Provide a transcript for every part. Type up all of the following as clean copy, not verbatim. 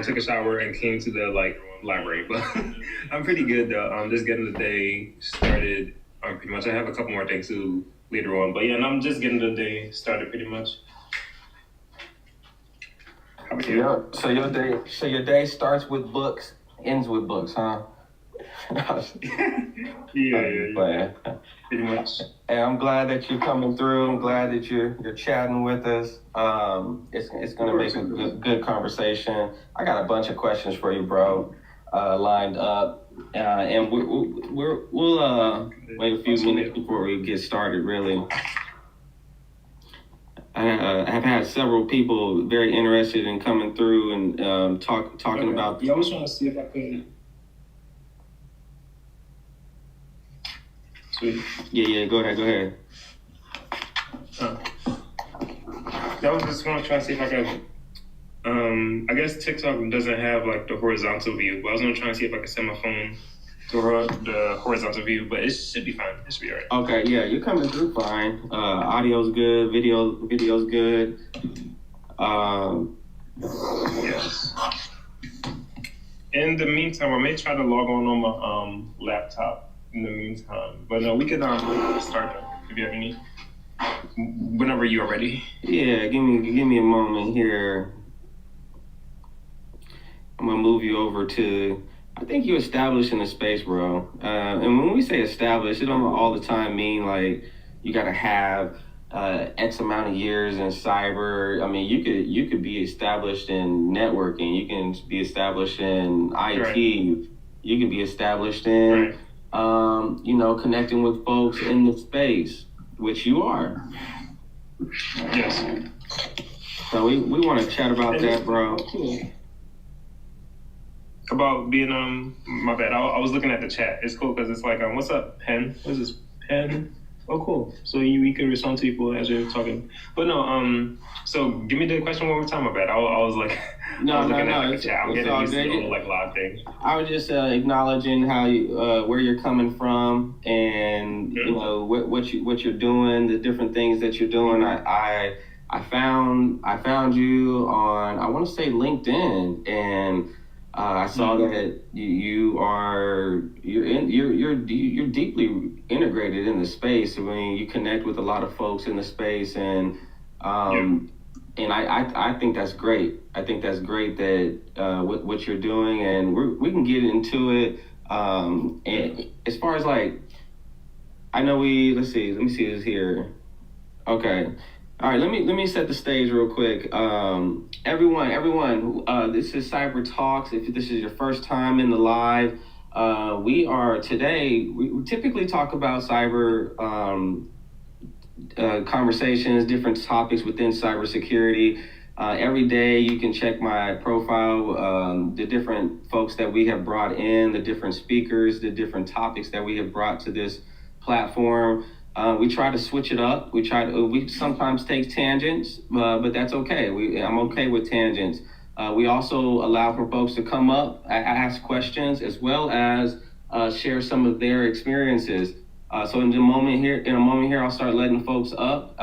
took a shower and came to the library. But I'm pretty good though. Just getting the day started. Pretty much. I have a couple more things to later on, but yeah, and I'm just getting the day started pretty much. How about you? Yeah. So your day starts with books, ends with books, huh? Yeah. Pretty much. Hey, I'm glad that you're coming through. I'm glad that you're chatting with us. It's gonna make a good conversation. I got a bunch of questions for you, bro, lined up, and we'll wait a few minutes before we get started. Really, I have had several people very interested in coming through and talking about. Yeah, I was trying to see if I could. Sweet. Yeah. Go ahead. I was just gonna try to see if I could. I guess TikTok doesn't have the horizontal view, but I was gonna try to see if I could set my phone to the horizontal view, but it should be fine. It should be alright. Okay, yeah, you're coming through fine. Audio's good, video's good. Yes. In the meantime, I may try to log on my laptop in the meantime, but no, we could start though, if you have any. Whenever you are ready. Yeah, give me a moment here. I'm gonna move you over to. I think you established in the space, bro. And when we say established, it don't all the time mean you gotta have X amount of years in cyber. I mean, you could be established in networking. You can be established in IT. Right. You can be established in, connecting with folks in the space, which you are. Yes. So we want to chat about that, bro. About being my bad. I was looking at the chat. It's cool because it's what's up, Pen? What's this, Pen? Oh, cool. So we can respond to people as you're talking. But no, so give me the question one more time. My bad. I was like, no. At the chat. I'm getting used to the whole live thing. I was just acknowledging how where you're coming from and what you're doing, the different things that you're doing. I found you on, I want to say, LinkedIn, and I saw that you're deeply integrated in the space. I mean, you connect with a lot of folks in the space, and I think that's great. I think that's great that what you're doing, and we can get into it. And as far as I know let me see this here. Okay. All right, let me set the stage real quick. Everyone, this is Cyber Talks. If this is your first time in the live, we typically talk about cyber conversations, different topics within cybersecurity. Every day you can check my profile, the different folks that we have brought in, the different speakers, the different topics that we have brought to this platform. We try to switch it up. We sometimes take tangents, but that's okay. I'm okay with tangents. We also allow for folks to come up, ask questions, as well as share some of their experiences. So in a moment here, I'll start letting folks up.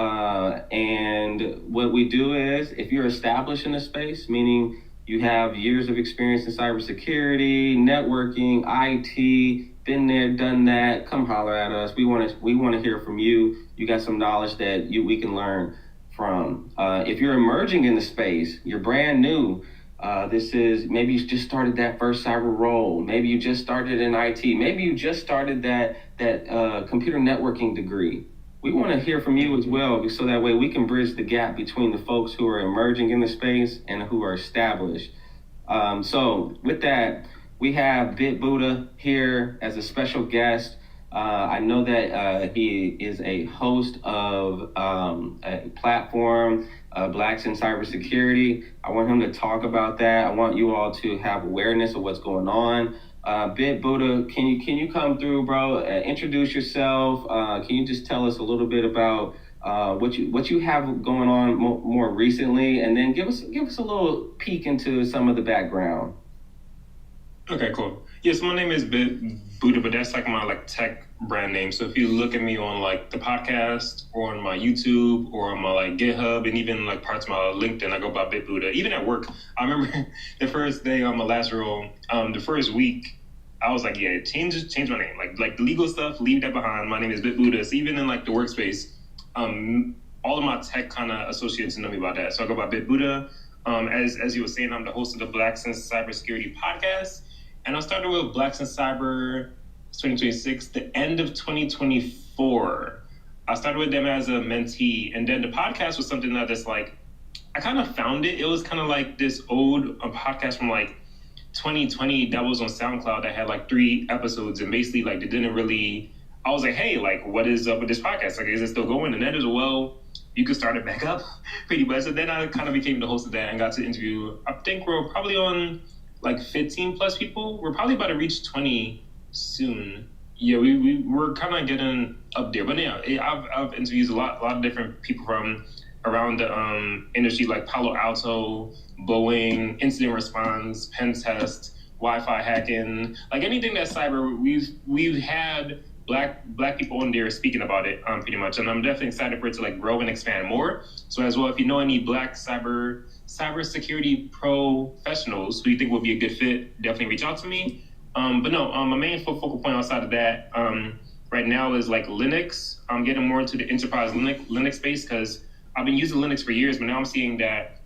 And what we do is, if you're established in a space, meaning you have years of experience in cybersecurity, networking, IT, been there, done that, come holler at us. We want to hear from you. You got some knowledge that we can learn from. If you're emerging in the space, you're brand new. Maybe you just started that first cyber role. Maybe you just started in IT. Maybe you just started that computer networking degree. We want to hear from you as well, so that way we can bridge the gap between the folks who are emerging in the space and who are established. So with that, we have Bit Buddha here as a special guest. I know that he is a host of a platform, Blacks in Cybersecurity. I want him to talk about that. I want you all to have awareness of what's going on. Bit Buddha, can you come through, bro? Introduce yourself. Can you just tell us a little bit about what you have going on more recently, and then give us a little peek into some of the background. Okay, cool. Yes, my name is Buddha, but that's like my like tech brand name. So if you look at me on like the podcast or on my YouTube or on my like GitHub and even like parts of my LinkedIn, I go by Bit Buddha. Even at work, I remember the first day on my last role, the first week, I was like, yeah, change my name. Like the legal stuff, leave that behind. My name is Bit Buddha. So even in like the workspace, all of my tech kind of associates know me by that. So I go by Bit Buddha. As you were saying, I'm the host of the Blacks in Cybersecurity podcast. And I started with Blacks in Cyber 2026, the end of 2024. I started with them as a mentee. And then the podcast was something that just like, I kind of found it. It was kind of like this old podcast from like 2020 that was on SoundCloud that had like 3 episodes. And basically, like, they didn't really. I was like, hey, like, what is up with this podcast? Like, is it still going? And then as well, you could start it back up pretty much. So then I kind of became the host of that and got to interview. I think we're probably on like 15 plus people. We're probably about to reach 20 soon. Yeah, we're kind of getting up there. But yeah, I've interviewed a lot of different people from around the industry, like Palo Alto, Boeing, incident response, pen test, Wi-Fi hacking, like anything that's cyber. We've had black people on there speaking about it pretty much, and I'm definitely excited for it to like grow and expand more. So as well, if you know any black cybersecurity professionals who you think would be a good fit, definitely reach out to me. But no, my main focal point outside of that right now is like Linux. I'm getting more into the enterprise Linux space because I've been using Linux for years, but now I'm seeing that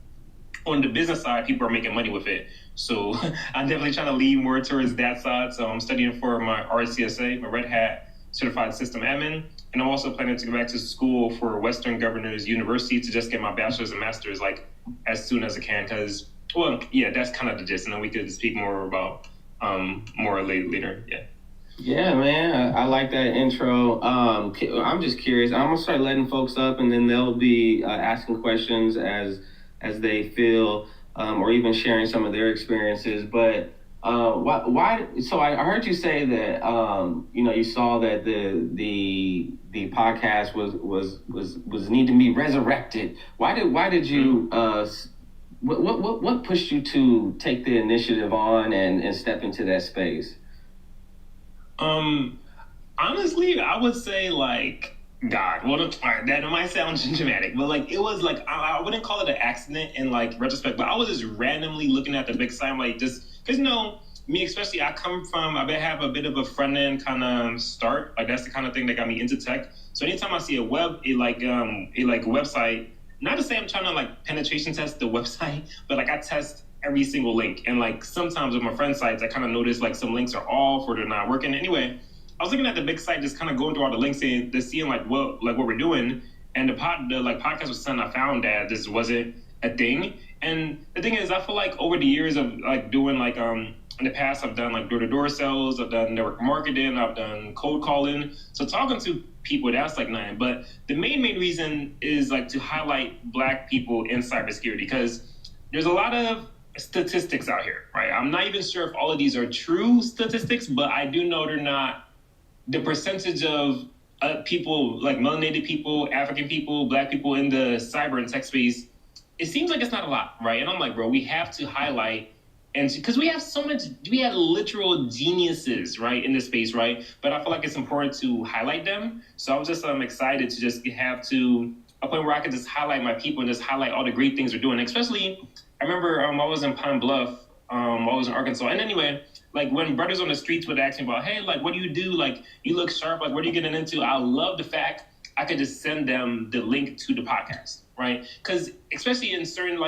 on the business side, people are making money with it. So I'm definitely trying to lean more towards that side. So I'm studying for my RCSA, my Red Hat Certified System Admin. And I'm also planning to go back to school for Western Governors University to just get my bachelor's and master's like as soon as I can. Because, well, yeah, that's kind of the gist. And then we could speak more about more later. Yeah. Yeah, man, I like that intro. I'm just curious. I'm gonna start letting folks up, and then they'll be asking questions as they feel, or even sharing some of their experiences. But why? So I heard you say that you saw that the podcast was need to be resurrected. Why did you what pushed you to take the initiative on and step into that space? Um, Honestly, I would say like God. Well, all right, that might sound dramatic, but like it was like I wouldn't call it an accident in like retrospect, but I was just randomly looking at the big sign, like just because me especially, I come from have a bit of a front end kind of start, like that's the kind of thing that got me into tech. So anytime I see a website, not to say I'm trying to like penetration test the website, but like I test every single link, and like sometimes with my friend sites, I kind of notice like some links are off or they're not working. Anyway, I was looking at the big site, just kind of going through all the links and just seeing what we're doing. And the like podcast was something I found that this wasn't a thing. And the thing is, I feel like over the years of like doing like in the past, I've done like door to door sales, I've done network marketing, I've done cold calling. So talking to people, that's like nothing. But the main reason is like to highlight Black people in cybersecurity because there's a lot of statistics out here, right? I'm not even sure if all of these are true statistics, but I do know they're not. The percentage of people like melanated people, African people, Black people in the cyber and tech space, it seems like it's not a lot, right? And I'm like, bro, we have to highlight and because we have literal geniuses, right, in this space, right? But I feel like it's important to highlight them. So I was just excited to just have to a point where I could just highlight my people and just highlight all the great things they're doing. Especially, I remember I was in Pine Bluff, I was in Arkansas, and anyway, like when brothers on the streets would ask me about, hey, like what do you do? Like you look sharp. Like what are you getting into? I love the fact I could just send them the link to the podcast, right? Because especially in certain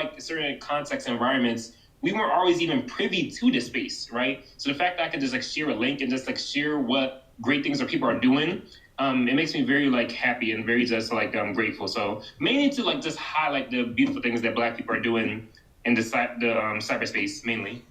contexts and environments, we weren't always even privy to the space, right? So the fact that I could just like share a link and just like share what great things that people are doing, it makes me very like happy and very just like grateful. So mainly to like just highlight the beautiful things that Black people are doing in the cyberspace mainly.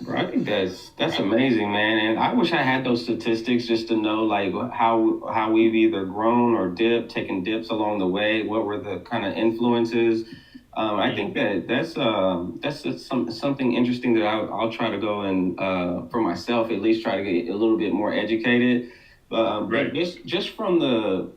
Bro, I think that's amazing, man. And I wish I had those statistics just to know like how we've either grown or taken dips along the way. What were the kind of influences? I think that's something interesting that I'll try to go and for myself at least try to get a little bit more educated. But just from the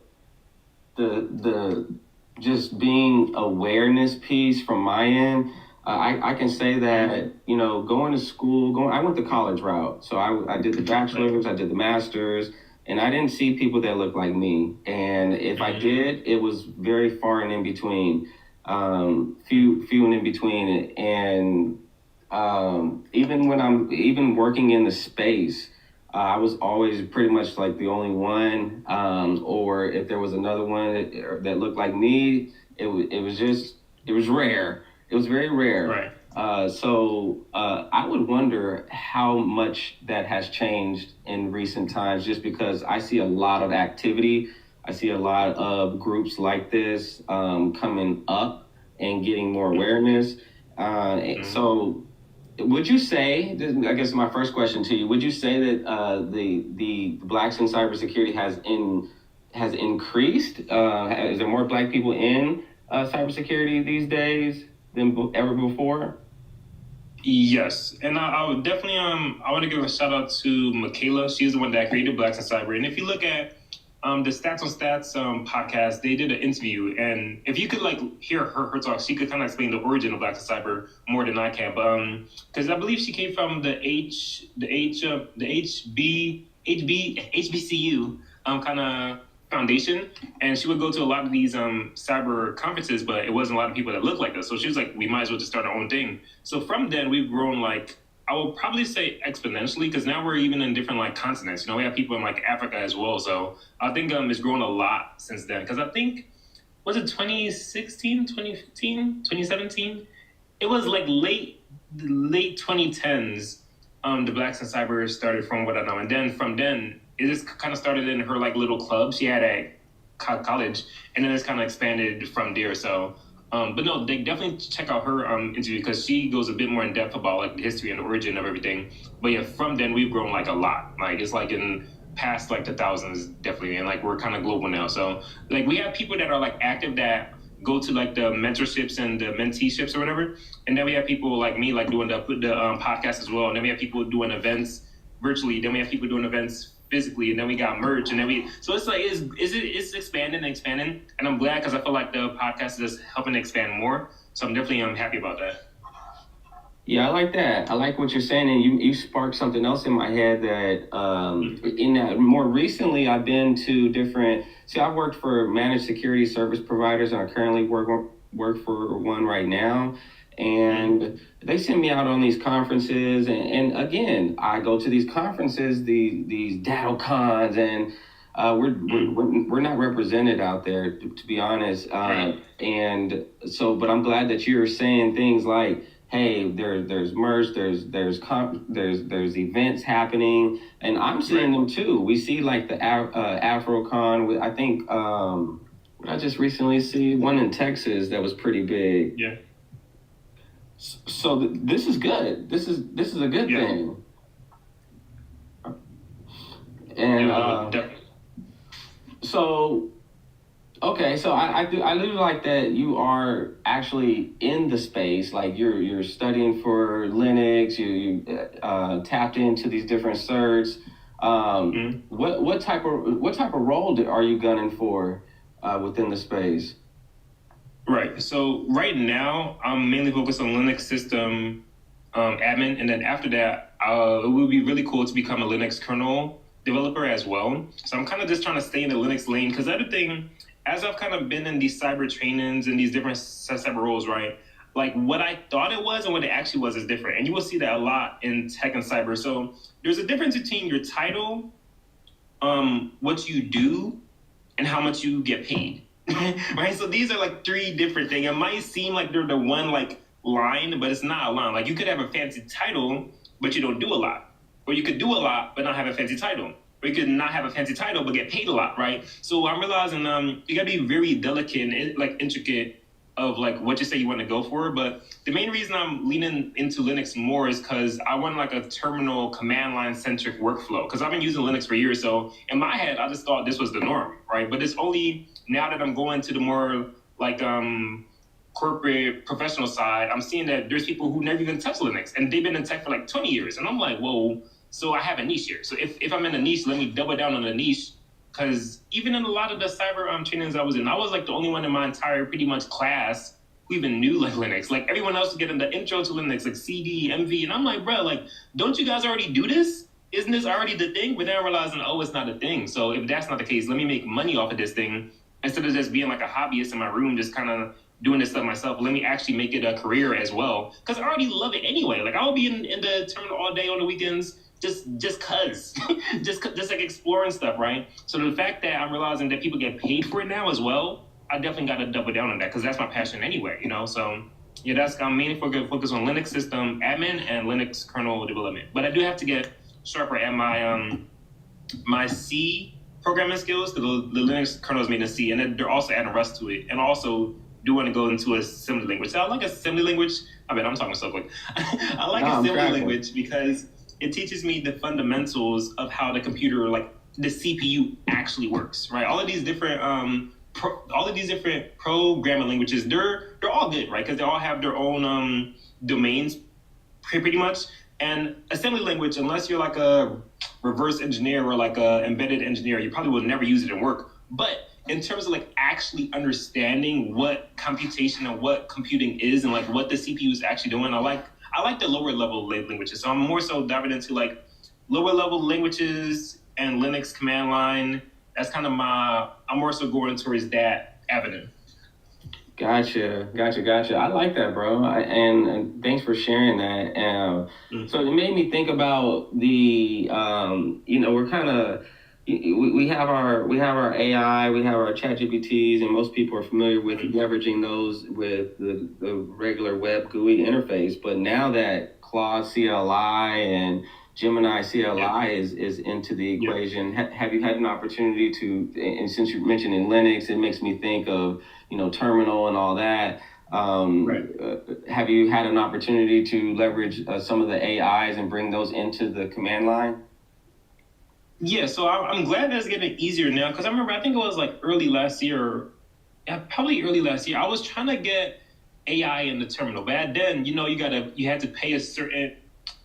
just being awareness piece from my end. I can say that, you know, going to school, I went the college route. So I did the bachelor's, I did the master's, and I didn't see people that looked like me. And if I did, it was very far and in between, few and in between. And even when even working in the space, I was always pretty much like the only one, or if there was another one that looked like me, it was just, it was rare. It was very rare. Right. I would wonder how much that has changed in recent times, just because I see a lot of activity. I see a lot of groups like this coming up and getting more awareness. So, would you say? I guess my first question to you: would you say that the blacks in cybersecurity has increased? Is there more black people in cybersecurity these days than ever before? Yes, and I would definitely I want to give a shout out to Michaela. She's the one that created Blacks in Cyber. And if you look at the Stats on Stats podcast, they did an interview, and if you could like hear her talk, she could kind of explain the origin of Blacks in Cyber more than I can. But because I believe she came from the HBCU kind of foundation, and she would go to a lot of these cyber conferences, but it wasn't a lot of people that looked like us. So she was like, we might as well just start our own thing. So from then we've grown like, I will probably say exponentially, because now we're even in different like continents. You know, we have people in like Africa as well. So I think it's grown a lot since then. Because I think, was it 2016, 2015, 2017? It was like late 2010s. The Blacks in Cyber started, from what I know, and then from then it just kind of started in her like little club she had at college, and then it's kind of expanded from there. So, but no, they definitely check out her interview, because she goes a bit more in depth about like the history and the origin of everything. But yeah, from then we've grown like a lot. Like it's like in past like the thousands definitely, and like we're kind of global now. So like we have people that are like active that go to like the mentorships and the menteeships or whatever, and then we have people like me like doing the podcast as well, and then we have people doing events virtually, then we have people doing events physically, and then we got merch, and then so it's like it's expanding and expanding, and I'm glad, because I feel like the podcast is just helping expand more. So I'm definitely happy about that. Yeah, I like that. I like what you're saying, and you sparked something else in my head that in that more recently I've been to different. See, I've worked for managed security service providers, and I currently work for one right now. And they send me out on these conferences, and again, I go to these conferences, these DattoCons, and we're not represented out there, to be honest. And so, but I'm glad that you're saying things like, hey, there's merch, there's events happening, and I'm seeing them too. We see like the AfroCon. I think I just recently see one in Texas that was pretty big. Yeah. So this is good. This is a good thing. And so. Okay, so I really like that you are actually in the space. Like you're studying for Linux. You tapped into these different certs. What type of role are you gunning for within the space? Right. So right now I'm mainly focused on Linux system admin, and then after that, it would be really cool to become a Linux kernel developer as well. So I'm kind of just trying to stay in the Linux lane, because the other thing, as I've kind of been in these cyber trainings and these different cyber roles, right? Like what I thought it was and what it actually was is different. And you will see that a lot in tech and cyber. So there's a difference between your title, what you do, and how much you get paid, right? So these are like three different things. It might seem like they're the one like line, but it's not a line. Like you could have a fancy title, but you don't do a lot. Or you could do a lot, but not have a fancy title. Or you could not have a fancy title, but get paid a lot, right? So I'm realizing you gotta be very delicate and like intricate of like what you say you want to go for. But the main reason I'm leaning into Linux more is because I want like a terminal command line centric workflow. Because I've been using Linux for years, so in my head I just thought this was the norm, right? But it's only now that I'm going to the more like corporate professional side, I'm seeing that there's people who never even touch Linux, and they've been in tech for like 20 years, and I'm like, whoa. So I have a niche here. So if I'm in a niche, let me double down on the niche, because even in a lot of the cyber trainings I was in, I was like the only one in my entire pretty much class who even knew like Linux. Like everyone else was getting the intro to Linux, like CD, MV, and I'm like, bro, like, don't you guys already do this? Isn't this already the thing? But then I'm realizing, oh, it's not a thing. So if that's not the case, let me make money off of this thing instead of just being like a hobbyist in my room, just kind of doing this stuff myself. Let me actually make it a career as well, because I already love it anyway. Like I'll be in the terminal all day on the weekends, just cause, just like exploring stuff, right? So the fact that I'm realizing that people get paid for it now as well, I definitely got to double down on that because that's my passion anyway, you know. So yeah, I'm mainly focused on Linux system admin and Linux kernel development. But I do have to get sharper at my C programming skills because the Linux kernel is made in C, and then they're also adding Rust to it, and also do want to go into assembly language. So I like assembly language. I mean, I'm talking so quick. I like assembly language because it teaches me the fundamentals of how the computer, like the CPU, actually works. Right? All of these different programming languages, they're all good, right? Because they all have their own domains, pretty much. And assembly language, unless you're like a reverse engineer or like a embedded engineer, you probably will never use it in work. But in terms of like actually understanding what computation and what computing is and like what the CPU is actually doing, I like the lower level languages. So I'm more so diving into like lower level languages and Linux command line. That's kind of I'm more so going towards that avenue. Gotcha. I like that, bro. And thanks for sharing that. So it made me think about the, we're kind of, we have our AI, we have our ChatGPTs, and most people are familiar with leveraging those with the regular web GUI interface. But now that Claude CLI and Gemini CLI is into the equation, have you had an opportunity to, and since you mentioned in Linux, it makes me think of, terminal and all that. Have you had an opportunity to leverage some of the AIs and bring those into the command line? Yeah, so I'm glad that's getting easier now because I remember, I think it was like early last year, I was trying to get AI in the terminal. But then, you had to pay a certain,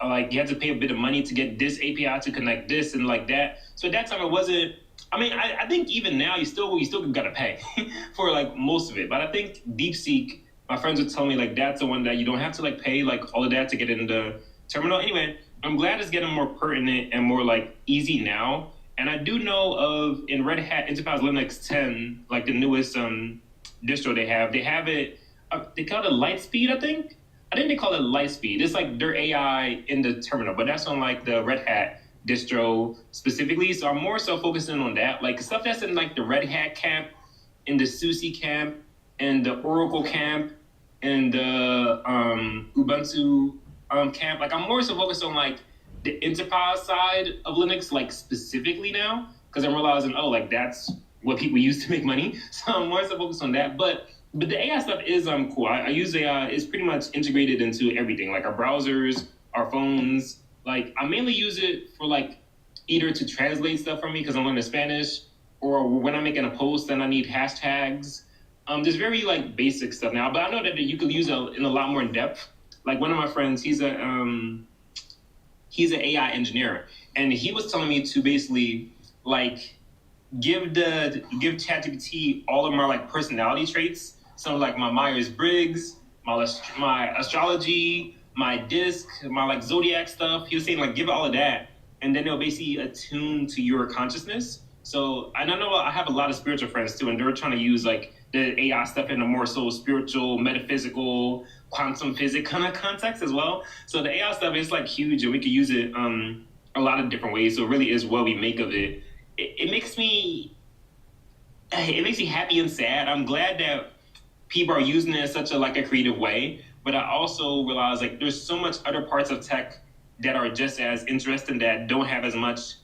you had to pay a bit of money to get this API to connect this and like that. So at that time it wasn't, I think even now you still gotta pay for like most of it. But I think DeepSeek, my friends would tell me like that's the one that you don't have to like pay like all of that to get in the terminal. Anyway, I'm glad it's getting more pertinent and more like easy now. And I do know of in Red Hat Enterprise Linux 10, like the newest distro they have it. They call it Lightspeed, I think. I think they call it Lightspeed. It's like their AI in the terminal, but that's on like the Red Hat distro specifically. So I'm more so focusing on that, like stuff that's in like the Red Hat camp, in the SUSE camp, and the Oracle camp, and the Ubuntu camp. Like I'm more so focused on like the enterprise side of Linux, like specifically now, because I'm realizing, like that's what people use to make money. So I'm more so focused on that. But the AI stuff is cool. I use AI. It's pretty much integrated into everything, like our browsers, our phones. Like I mainly use it for like either to translate stuff for me because I'm learning Spanish, or when I'm making a post and I need hashtags. There's very like basic stuff now, but I know that you could use it in a lot more in depth. Like one of my friends, he's an AI engineer, and he was telling me to basically like give ChatGPT all of my like personality traits. So like my Myers-Briggs, my astrology, my disc, my like zodiac stuff. He was saying like give it all of that, and then it'll basically attune to your consciousness. So and I know I have a lot of spiritual friends too, and they're trying to use like the AI stuff in a more so spiritual, metaphysical, quantum physics kind of context as well. So the AI stuff is like huge, and we could use it a lot of different ways. So it really is what we make of it. It makes me happy and sad. I'm glad that people are using it in such a creative way, but I also realize like there's so much other parts of tech that are just as interesting that don't have as much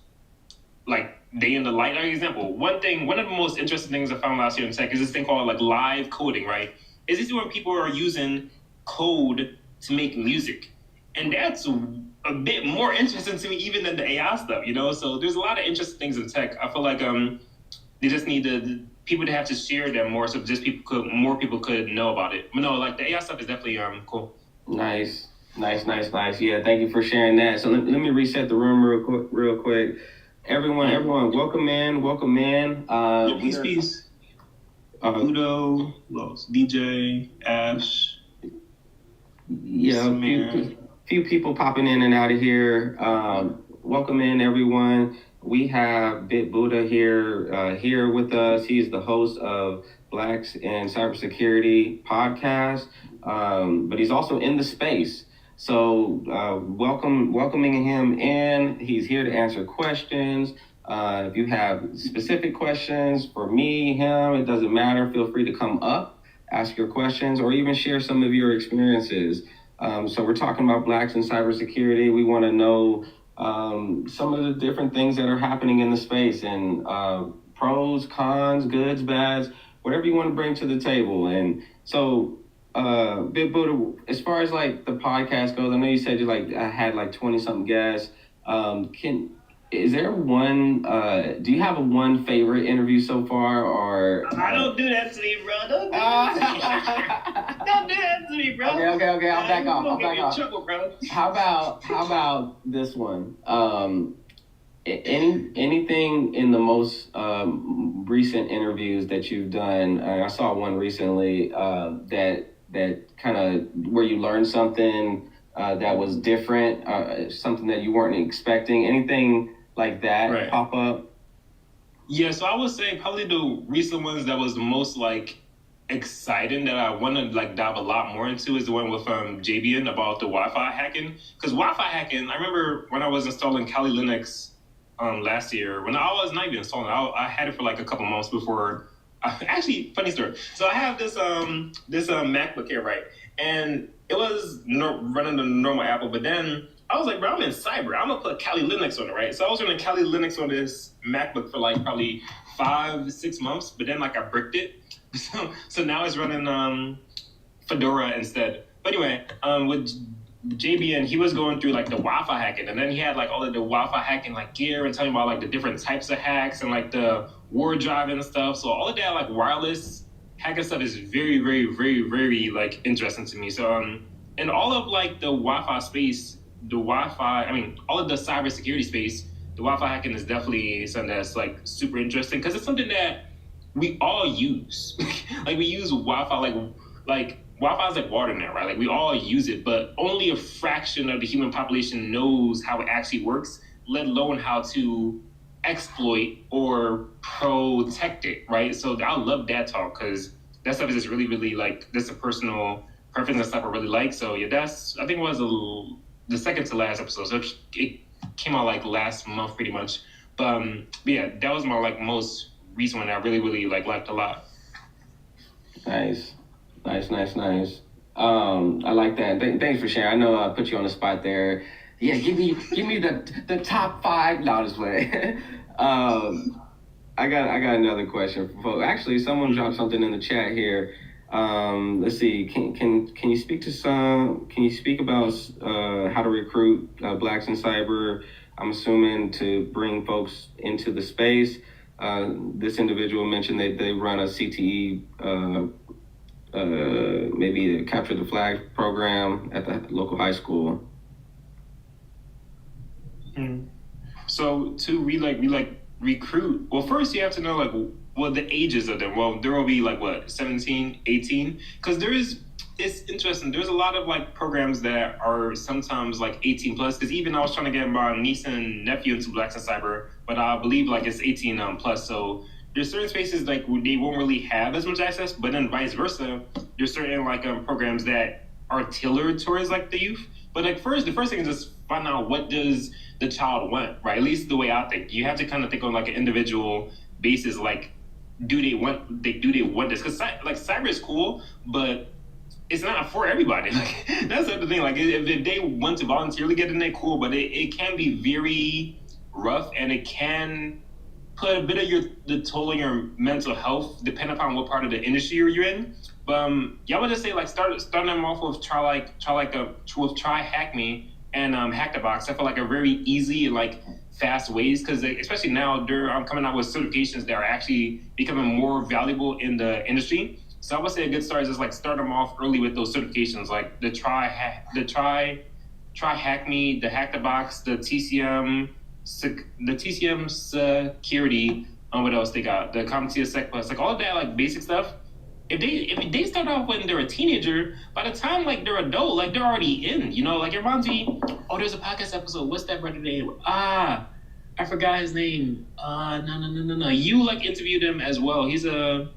like day in the light. Like example, one of the most interesting things I found last year in tech is this thing called like live coding, right? Is this where people are using code to make music? And that's a bit more interesting to me even than the AI stuff, So there's a lot of interesting things in tech. I feel like they just need people to have to share them more, so just more people could know about it. But no, like the AI stuff is definitely cool. Nice. Yeah, thank you for sharing that. So let me reset the room real quick. Everyone, welcome in. Peace. Udo, who else? DJ, Ash, Yeah, Samir. few people popping in and out of here. Welcome in, everyone. We have Bit Buddha here with us. He's the host of Blacks in Cybersecurity podcast, but he's also in the space. So welcoming him in. He's here to answer questions. If you have specific questions for me, him, it doesn't matter. Feel free to come up, ask your questions, or even share some of your experiences. So we're talking about Blacks in cybersecurity. We want to know some of the different things that are happening in the space and pros, cons, goods, bads, whatever you want to bring to the table. And so, Big Buddha, as far as like the podcast goes, I know you said you had like 20 something guests. Is there one? Do you have a one favorite interview so far, or? I don't do that to me, bro. Don't do that. Don't do that to me, bro. Okay. I'll back off. Trouble, bro. How about this one? Anything in the most recent interviews that you've done? I saw one recently that kind of where you learned something that was different, something that you weren't expecting. Anything like that pop up? Yeah, so I would say probably the recent ones that was the most like exciting that I want to like dive a lot more into is the one with JBN about the Wi-Fi hacking. Because Wi-Fi hacking, I remember when I was installing Kali Linux last year, when I was not even installing, I had it for like a couple months before. Actually, funny story. So I have this MacBook here, right? And it was running the normal Apple, but then I was like, bro, I'm in cyber. I'm gonna put Kali Linux on it, right? So I was running Kali Linux on this MacBook for like probably 5-6 months, but then like I bricked it. So now it's running Fedora instead. But anyway, with JBN, he was going through like the Wi-Fi hacking, and then he had like all of the Wi-Fi hacking like gear and telling about like the different types of hacks and like the ward driving and stuff. So all of that like wireless hacking stuff is very, very, very, very like interesting to me. So and all of like the Wi-Fi space, all of the cybersecurity space, the Wi-Fi hacking is definitely something that's like super interesting because it's something that we all use. Like we use Wi-Fi like Wi-Fi is like water now, right? Like we all use it, but only a fraction of the human population knows how it actually works, let alone how to exploit or protect it, right? So I love that talk because that stuff is just really, really like that's a personal preference and stuff I really like. So yeah, I think it was the second to last episode. So it came out like last month pretty much. But yeah, that was my like most recent one that I really, really like liked a lot. Nice. I like that. Thanks for sharing. I know I put you on the spot there. Yeah, give me the top 5. No, just play. I got another question for folks. Actually, someone dropped something in the chat here. Let's see. Can you speak to Can you speak about how to recruit Blacks in cyber? I'm assuming to bring folks into the space. This individual mentioned that they run a CTE. Maybe a capture the flag program at the local high school. So to recruit, well, first you have to know like the ages of them. Well, there will be like 17, 18, because it's interesting. There's a lot of like programs that are sometimes like 18 plus. Because even I was trying to get my niece and nephew into Blacks in Cyber, but I believe like it's 18 plus. So there's certain spaces like they won't really have as much access, but then vice versa, there's certain like programs that are tailored towards like the youth. But like the first thing is just find out what does the child want, right? At least the way I think. You have to kind of think on like an individual basis, like do they want this? Because like cyber is cool, but it's not for everybody. Like that's the thing. Like if they want to voluntarily get in there, cool, but it can be very rough and it can put a bit of the toll on your mental health, depending upon what part of the industry you're in. But yeah, I would just say like start them off with try Hack Me and Hack the Box. I feel like a very easy and like fast ways because especially now they're coming out with certifications that are actually becoming more valuable in the industry. So I would say a good start is just like start them off early with those certifications, like the try Hack Me, the Hack the Box, the TCM security What else they got? The CompTIA Sec Plus, like all of that, like basic stuff. If they start off when they're a teenager, by the time like they're adult, like they're already in. You know, like it reminds me. Oh, there's a podcast episode. What's that brother name? I forgot his name. No. You like interviewed him as well. He's a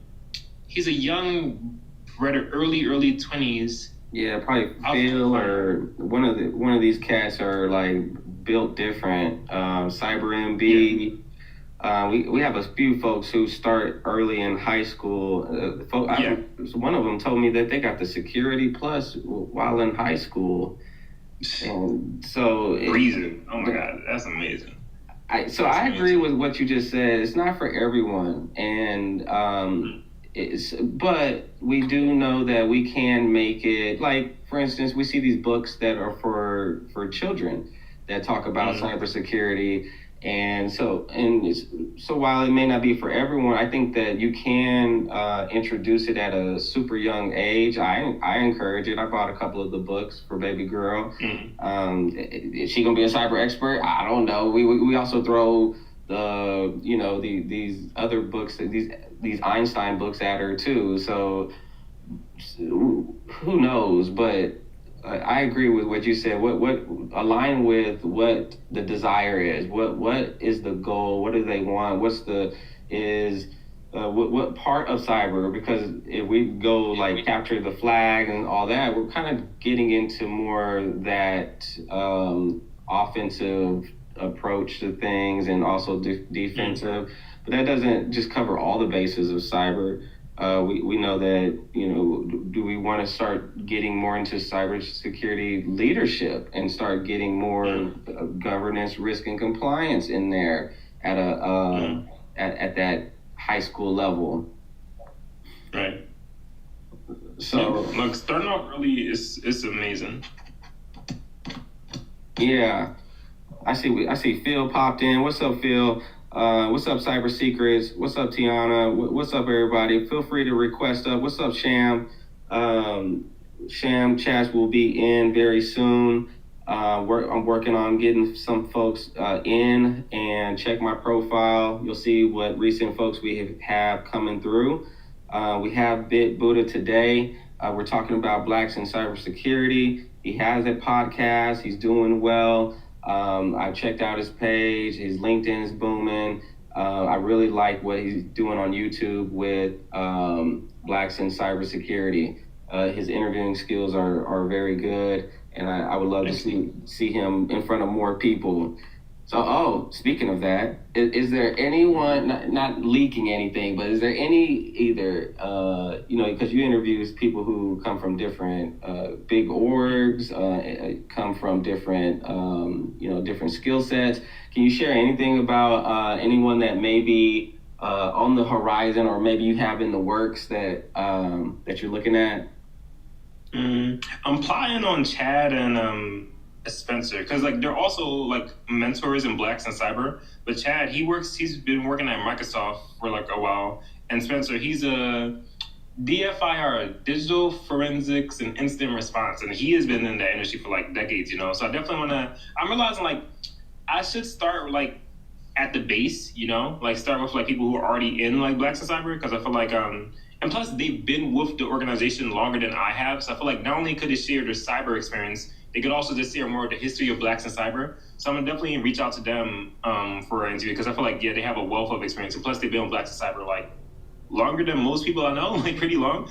young brother, early 20s. Yeah, probably Phil or one of these cats are like built different. Cyber MB. Yeah. We have a few folks who start early in high school. One of them told me that they got the Security Plus while in high school, and so reason. Oh my God, that's amazing. I agree with what you just said. It's not for everyone, and but we do know that we can make it. Like for instance, we see these books that are for children that talk about cybersecurity. And so while it may not be for everyone, I think that you can introduce it at a super young age. I encourage it. I bought a couple of the books for baby girl. Is she gonna be a cyber expert? I don't know. We also throw these other books, these Einstein books at her too. So who knows? But I agree with what you said. What align with what the desire is. What is the goal? What do they want? What part of cyber? Because if we go like capture the flag and all that, we're kind of getting into more that offensive approach to things and also defensive. But that doesn't just cover all the bases of cyber. We know that, do we want to start getting more into cybersecurity leadership and start getting more governance, risk, and compliance in there at at that high school level? Right. So look, starting off early is amazing. Yeah, I see Phil popped in. What's up, Phil? What's up, Cyber Secrets? What's up, Tiana? What's up, everybody? Feel free to request up. What's up, Sham? Sham chats will be in very soon. I'm working on getting some folks in, and check my profile. You'll see what recent folks we have coming through. We have Bit Buddha today. We're talking about Blacks in cybersecurity. He has a podcast. He's doing well. I checked out his page. His LinkedIn is booming. I really like what he's doing on YouTube with Blacks in cybersecurity. His interviewing skills are very good, and I would love to see him in front of more people. So, speaking of that, is there anyone, not leaking anything, but is there any either, because you interview people who come from different big orgs, come from different, different skill sets. Can you share anything about anyone that may be on the horizon, or maybe you have in the works that you're looking at? I'm planning on Chad and Spencer, because like they're also like mentors in Blacks in Cyber. But Chad, he's been working at Microsoft for like a while, and Spencer, he's a DFIR, Digital Forensics and Incident Response, and he has been in that industry for like decades, So I definitely I'm realizing like I should start like at the base, like start with like people who are already in like Blacks in Cyber, because I feel like and plus they've been with the organization longer than I have, so I feel like not only could they share their cyber experience, they could also just share more of the history of Blacks in Cyber. So I'm gonna definitely reach out to them for an interview, because I feel like they have a wealth of experience, and plus they've been on Blacks in Cyber like longer than most people I know, like pretty long,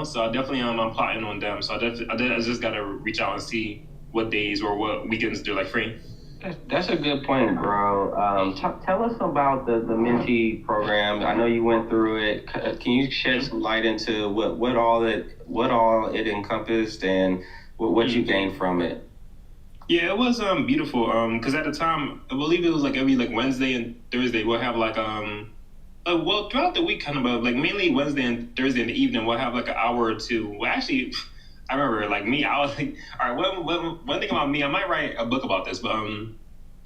So I definitely I'm plotting on them. So I just gotta reach out and see what days or what weekends they're like free. That's a good point, bro. Tell us about the Mentee program. I know you went through it. Can you shed some light into what all it encompassed and what you gained from it? Yeah, it was beautiful. Because at the time, I believe it was like every like Wednesday and Thursday we'll have like throughout the week kind of, but like mainly Wednesday and Thursday in the evening we'll have like an hour or two. Well, actually, I remember like me, I was like, all right, one thing about me, I might write a book about this, but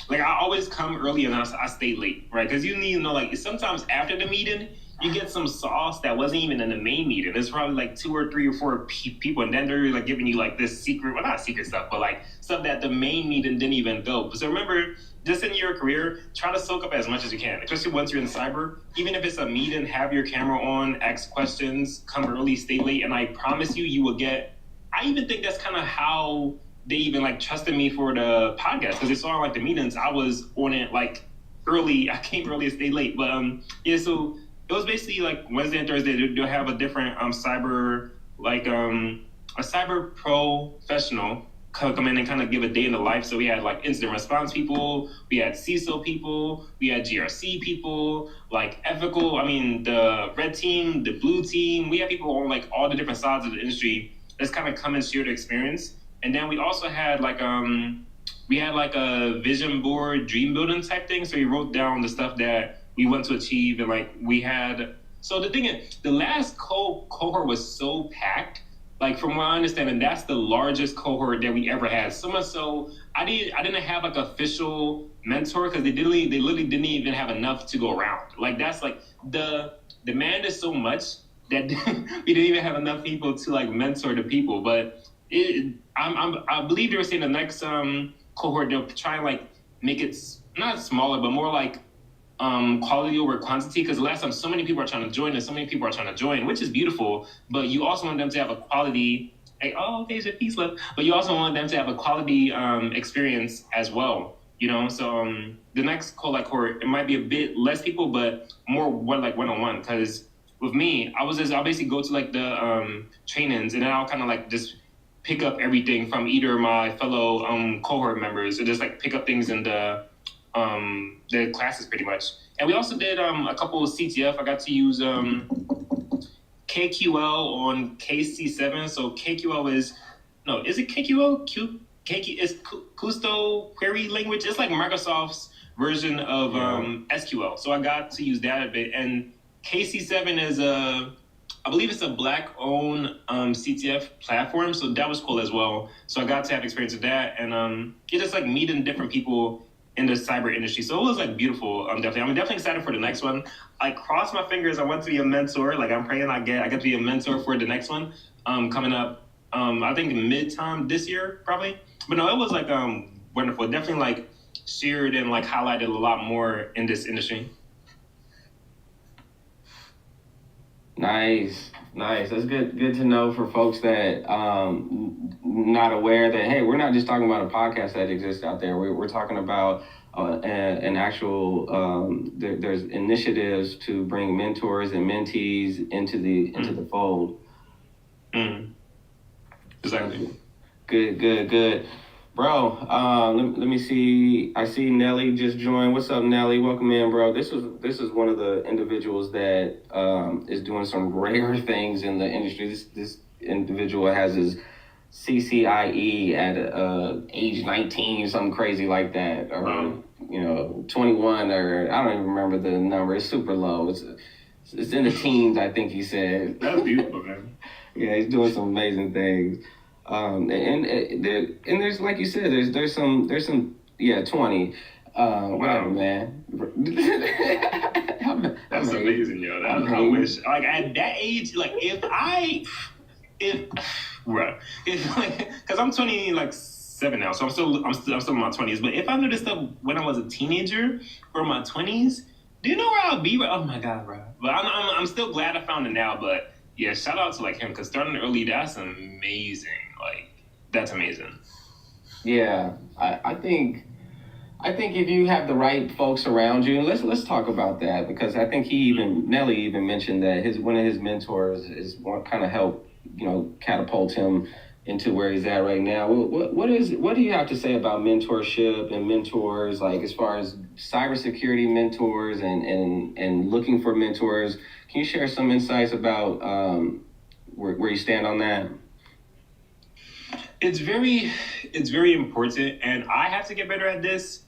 like I always come early and I stay late, right? Because you need to know, like sometimes after the meeting, you get some sauce that wasn't even in the main meeting. There's probably like two or three or four people, and then they're like giving you like this secret, well, not secret stuff, but like stuff that the main meeting didn't even go. So remember, just in your career, try to soak up as much as you can, especially once you're in cyber. Even if it's a meeting, have your camera on, ask questions, come early, stay late, and I promise you, you will get. I even think that's kind of how they even like trusted me for the podcast because they saw like the meetings. I was on it like early. I came early and stayed late, but yeah. So it was basically like Wednesday and Thursday. They'll have a different cyber like a cyber professional come in and kind of give a day in the life. So we had like incident response people, we had CISO people, we had GRC people, like ethical. I mean, the red team, the blue team. We had people on like all the different sides of the industry that's kind of come and share the experience. And then we also had like a vision board, dream building type thing. So we wrote down the stuff that we want to achieve, and like we had. So the thing is, the last cohort was so packed. Like from what I understand, and that's the largest cohort that we ever had. So much so, I didn't have like official mentor because they literally didn't even have enough to go around. Like that's like the demand is so much that we didn't even have enough people to like mentor the people. But I believe they were saying the next cohort they'll try and like make it not smaller but more like quality over quantity, because last time so many people are trying to join and so many people are trying to join, which is beautiful, but you also want them to have a quality there's a piece left, but you also want them to have a quality experience as well, you know. So the next cohort, it might be a bit less people but more one-on-one, because with me I'll basically go to like the trainings, and then I'll kind of like just pick up everything from either my fellow cohort members, or just like pick up things in the classes pretty much. And we also did a couple of CTF. I got to use KQL on KC7. So KQL is it KQL? Is Kusto query language. It's like Microsoft's version of SQL. So I got to use that a bit. And KC7 is I believe it's a Black-owned CTF platform, so that was cool as well. So I got to have experience with that, and just like meeting different people in the cyber industry. So it was like beautiful. Definitely, I'm definitely excited for the next one. I cross my fingers. I want to be a mentor. Like I'm praying I get to be a mentor for the next one coming up. I think mid-time this year probably. But no, it was like wonderful. Definitely like shared and like highlighted a lot more in this industry. Nice. That's good to know for folks that not aware that, hey, we're not just talking about a podcast that exists out there. We're talking about an actual there's initiatives to bring mentors and mentees into the fold. Exactly. Good. Bro, let me see. I see Nelly just joined. What's up, Nelly? Welcome in, bro. This is one of the individuals that is doing some rare things in the industry. This individual has his CCIE at age 19, something crazy like that, or 21, or I don't even remember the number. It's super low. It's in the teens, I think he said. That's beautiful, man. Yeah, he's doing some amazing things. And there's, like you said, there's some 20. Whatever, man. That's amazing, yo. I wish, like at that age, like because I'm 27 now, so I'm still in my 20s. But if I knew this stuff when I was a teenager or my 20s, do you know where I'll be? Oh my God, bro. But I'm still glad I found it now. But yeah, shout out to like him, because starting early, that's amazing. Like that's amazing. Yeah, I think if you have the right folks around you, and let's talk about that, because I think Nelly even mentioned that one of his mentors is what kind of helped catapult him into where he's at right now. What do you have to say about mentorship and mentors, like as far as cybersecurity mentors and looking for mentors? Can you share some insights about where you stand on that? It's very important, and I have to get better at this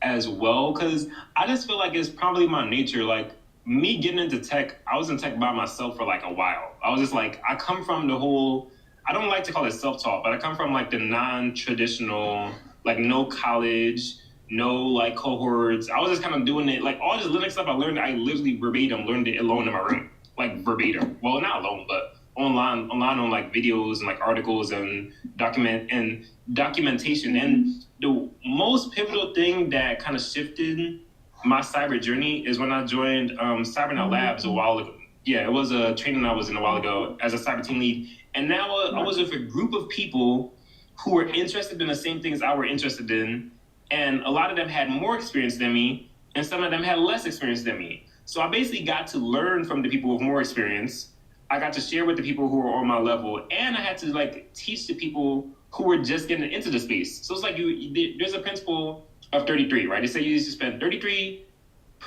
as well, because I just feel like it's probably my nature. Like me getting into tech, I was in tech by myself for like a while. I was just like, I come from the whole, I don't like to call it self-taught, but I come from like the non-traditional, like no college, no like cohorts. I was just kind of doing it like all this Linux stuff I learned. I literally verbatim learned it alone in my room, like verbatim. Well, not alone, but online on like videos and like articles and documentation. And the most pivotal thing that kind of shifted my cyber journey is when I joined Cybernet Labs a while ago. Yeah, it was a training I was in a while ago as a cyber team lead, and now I was with a group of people who were interested in the same things I were interested in, and a lot of them had more experience than me, and some of them had less experience than me. So I basically got to learn from the people with more experience. I got to share with the people who were on my level, and I had to like teach the people who were just getting into the space. So it's like there's a principle of 33, right? They say you used to spend 33%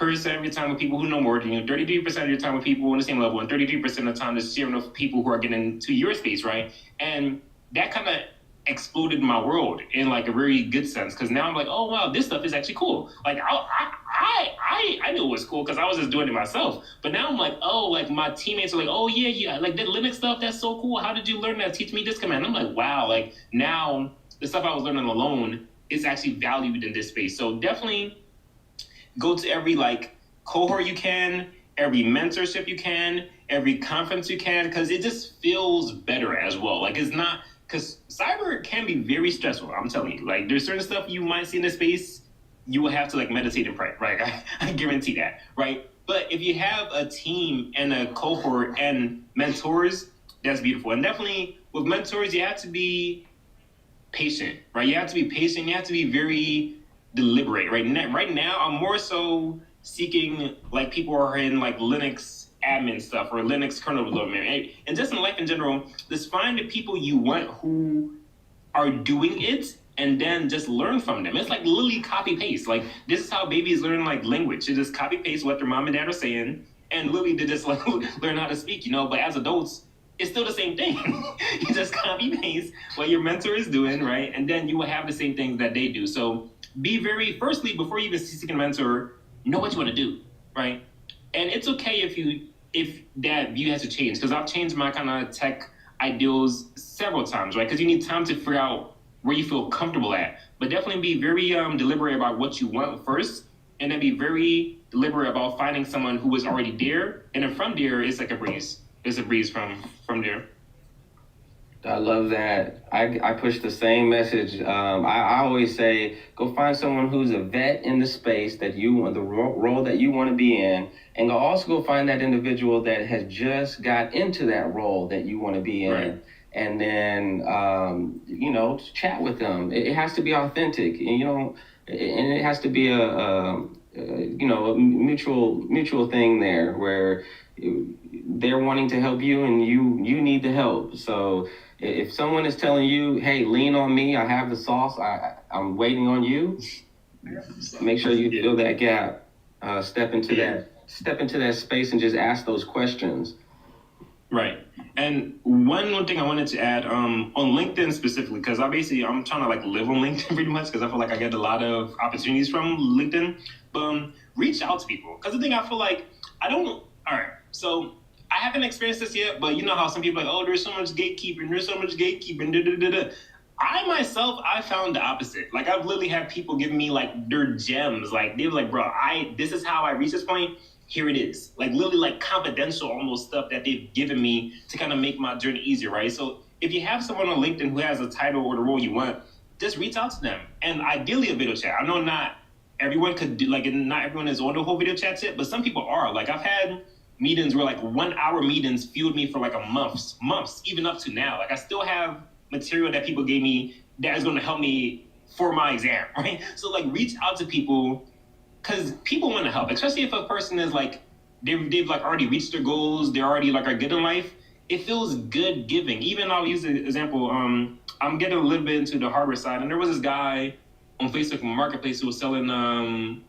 of your time with people who know more than you, 33% of your time with people on the same level, and 33% of the time just sharing with people who are getting into your space, right? And that kind of exploded my world in like a very good sense, because now I'm like, oh wow, this stuff is actually cool. Like I knew it was cool because I was just doing it myself, but now I'm like, oh, like my teammates are like, oh yeah, like that Linux stuff, that's so cool. How did you learn that? Teach me this command. I'm like, wow, like now the stuff I was learning alone is actually valued in this space. So definitely go to every like cohort you can, every mentorship you can, every conference you can, because it just feels better as well. Like it's not, because cyber can be very stressful. I'm telling you, like there's certain stuff you might see in the space, you will have to like meditate and pray, right? I guarantee that, right? But if you have a team and a cohort and mentors, that's beautiful. And definitely with mentors, you have to be patient, right? You have to be patient. You have to be very deliberate, right? Right now, I'm more so seeking like people who are in like Linux admin stuff or Linux kernel development, and just in life in general, just find the people you want who are doing it and then just learn from them. It's like literally copy paste. Like this is how babies learn like language. They just copy paste what their mom and dad are saying, and literally they just like learn how to speak, you know. But as adults, it's still the same thing. You just copy paste what your mentor is doing, right? And then you will have the same things that they do. So be very, firstly, before you even seek a mentor, know what you want to do, right? And it's okay if that view has to change, because I've changed my kind of tech ideals several times, right? Because you need time to figure out where you feel comfortable at. But definitely be very deliberate about what you want first, and then be very deliberate about finding someone who is already there. And then from there, it's like a breeze. It's a breeze from there. I love that. I push the same message. I always say, go find someone who's a vet in the space that you want, the role that you want to be in, and also go find that individual that has just got into that role that you want to be in, right. And then chat with them. It has to be authentic, and it has to be a mutual thing there where they're wanting to help you and you need the help. So if someone is telling you, hey, lean on me, I have the sauce, I'm waiting on you, make sure you fill that gap, step into that space and just ask those questions. Right. And one thing I wanted to add on LinkedIn specifically, because I'm trying to like live on LinkedIn pretty much, because I feel like I get a lot of opportunities from LinkedIn. But reach out to people, because the thing I feel like all right, so I haven't experienced this yet, but you know how some people are like, oh, there's so much gatekeeping, I found the opposite. Like I've literally had people give me like their gems. Like they were like, bro, this is how I reached this point. Here it is. Like literally like confidential almost stuff that they've given me to kind of make my journey easier, right? So if you have someone on LinkedIn who has a title or the role you want, just reach out to them. And ideally a video chat. I know not everyone could do, like not everyone is on the whole video chat shit, but some people are. Like I've had meetings where like 1 hour meetings fueled me for like months, even up to now. Like I still have material that people gave me that is going to help me for my exam, right? So like reach out to people, because people want to help, especially if a person is like, they've like already reached their goals, they're already like are good in life. It feels good giving. Even I'll use an example. I'm getting a little bit into the hardware side, and there was this guy on Facebook Marketplace who was selling the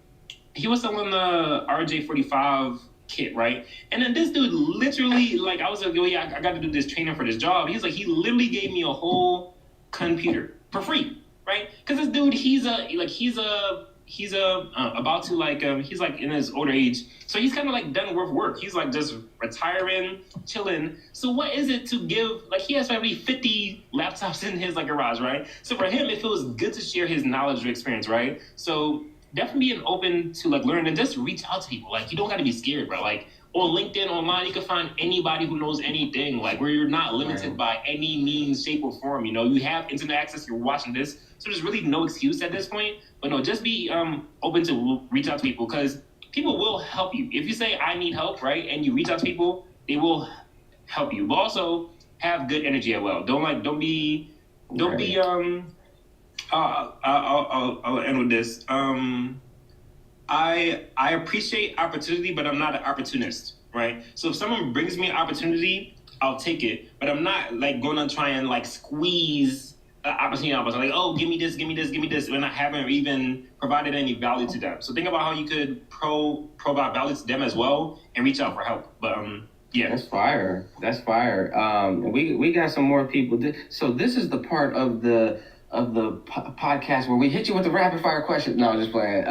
RJ45 kit, right? And then this dude literally, like, I was like, oh yeah, I got to do this training for this job. He's like, he literally gave me a whole computer for free, right? Because this dude, he's a he's about to like he's like in his older age, so he's kind of like done with work. He's like just retiring, chilling. So what is it to give? Like he has probably 50 laptops in his like garage, right? So for him, it feels good to share his knowledge or experience, right? So definitely being open to like learn and just reach out to people. Like you don't got to be scared, bro. Like on LinkedIn, online, you can find anybody who knows anything. Like where you're not limited by any means, shape, or form. You know, you have internet access. You're watching this, so there's really no excuse at this point. But no, just be open to reach out to people because people will help you. If you say I need help, right, and you reach out to people, they will help you. But also have good energy as well. Don't be. I'll end with this. I appreciate opportunity, but I'm not an opportunist, right? So if someone brings me an opportunity, I'll take it, but I'm not like going to try and like squeeze an opportunity out. Like, oh, give me this, when I haven't even provided any value to them. So think about how you could provide value to them as well and reach out for help. But yeah, that's fire. We got some more people. So this is the part of the podcast where we hit you with the rapid fire question. No, just playing.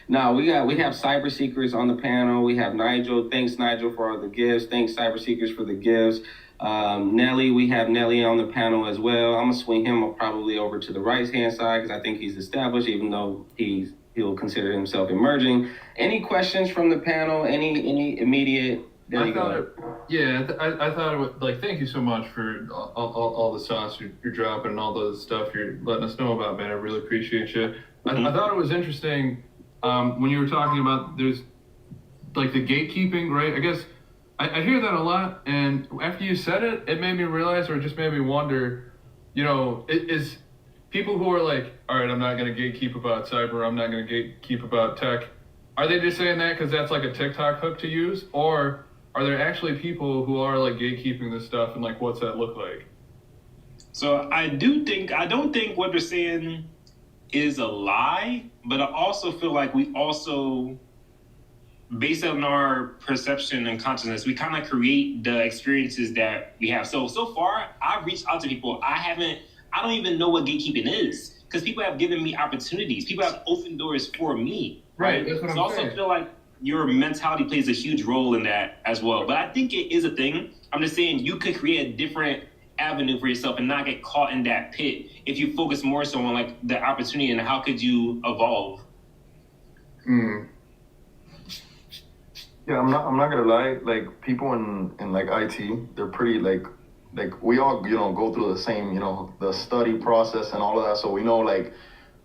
No, we have Cyber Seekers on the panel. We have Nigel. Thanks, Nigel, for all the gifts. Thanks, Cyber Seekers, for the gifts. Nelly, we have Nelly on the panel as well. I'm gonna swing him probably over to the right hand side because I think he's established, even though he'll consider himself emerging. Any questions from the panel? Any immediate? There you go. I thought it would, like, thank you so much for all the sauce you're dropping and all the stuff you're letting us know about, man. I really appreciate you. I thought it was interesting when you were talking about there's, like, the gatekeeping, right? I guess I hear that a lot, and after you said it, it made me realize, or it just made me wonder, you know, is people who are like, all right, I'm not going to gatekeep about cyber, I'm not going to gatekeep about tech, are they just saying that because that's like a TikTok hook to use, or are there actually people who are like gatekeeping this stuff, and like what's that look like? So I don't think what they're saying is a lie, but I also feel like we also, based on our perception and consciousness, we kind of create the experiences that we have. So far, I've reached out to people. I don't even know what gatekeeping is because people have given me opportunities. People have opened doors for me. Right. That's what so I'm saying. I also feel like your mentality plays a huge role in that as well. But I think it is a thing. I'm just saying you could create a different avenue for yourself and not get caught in that pit if you focus more so on like the opportunity and how could you evolve. Yeah, I'm not gonna lie. Like people in like IT, they're pretty like we all go through the same the study process and all of that. So we know like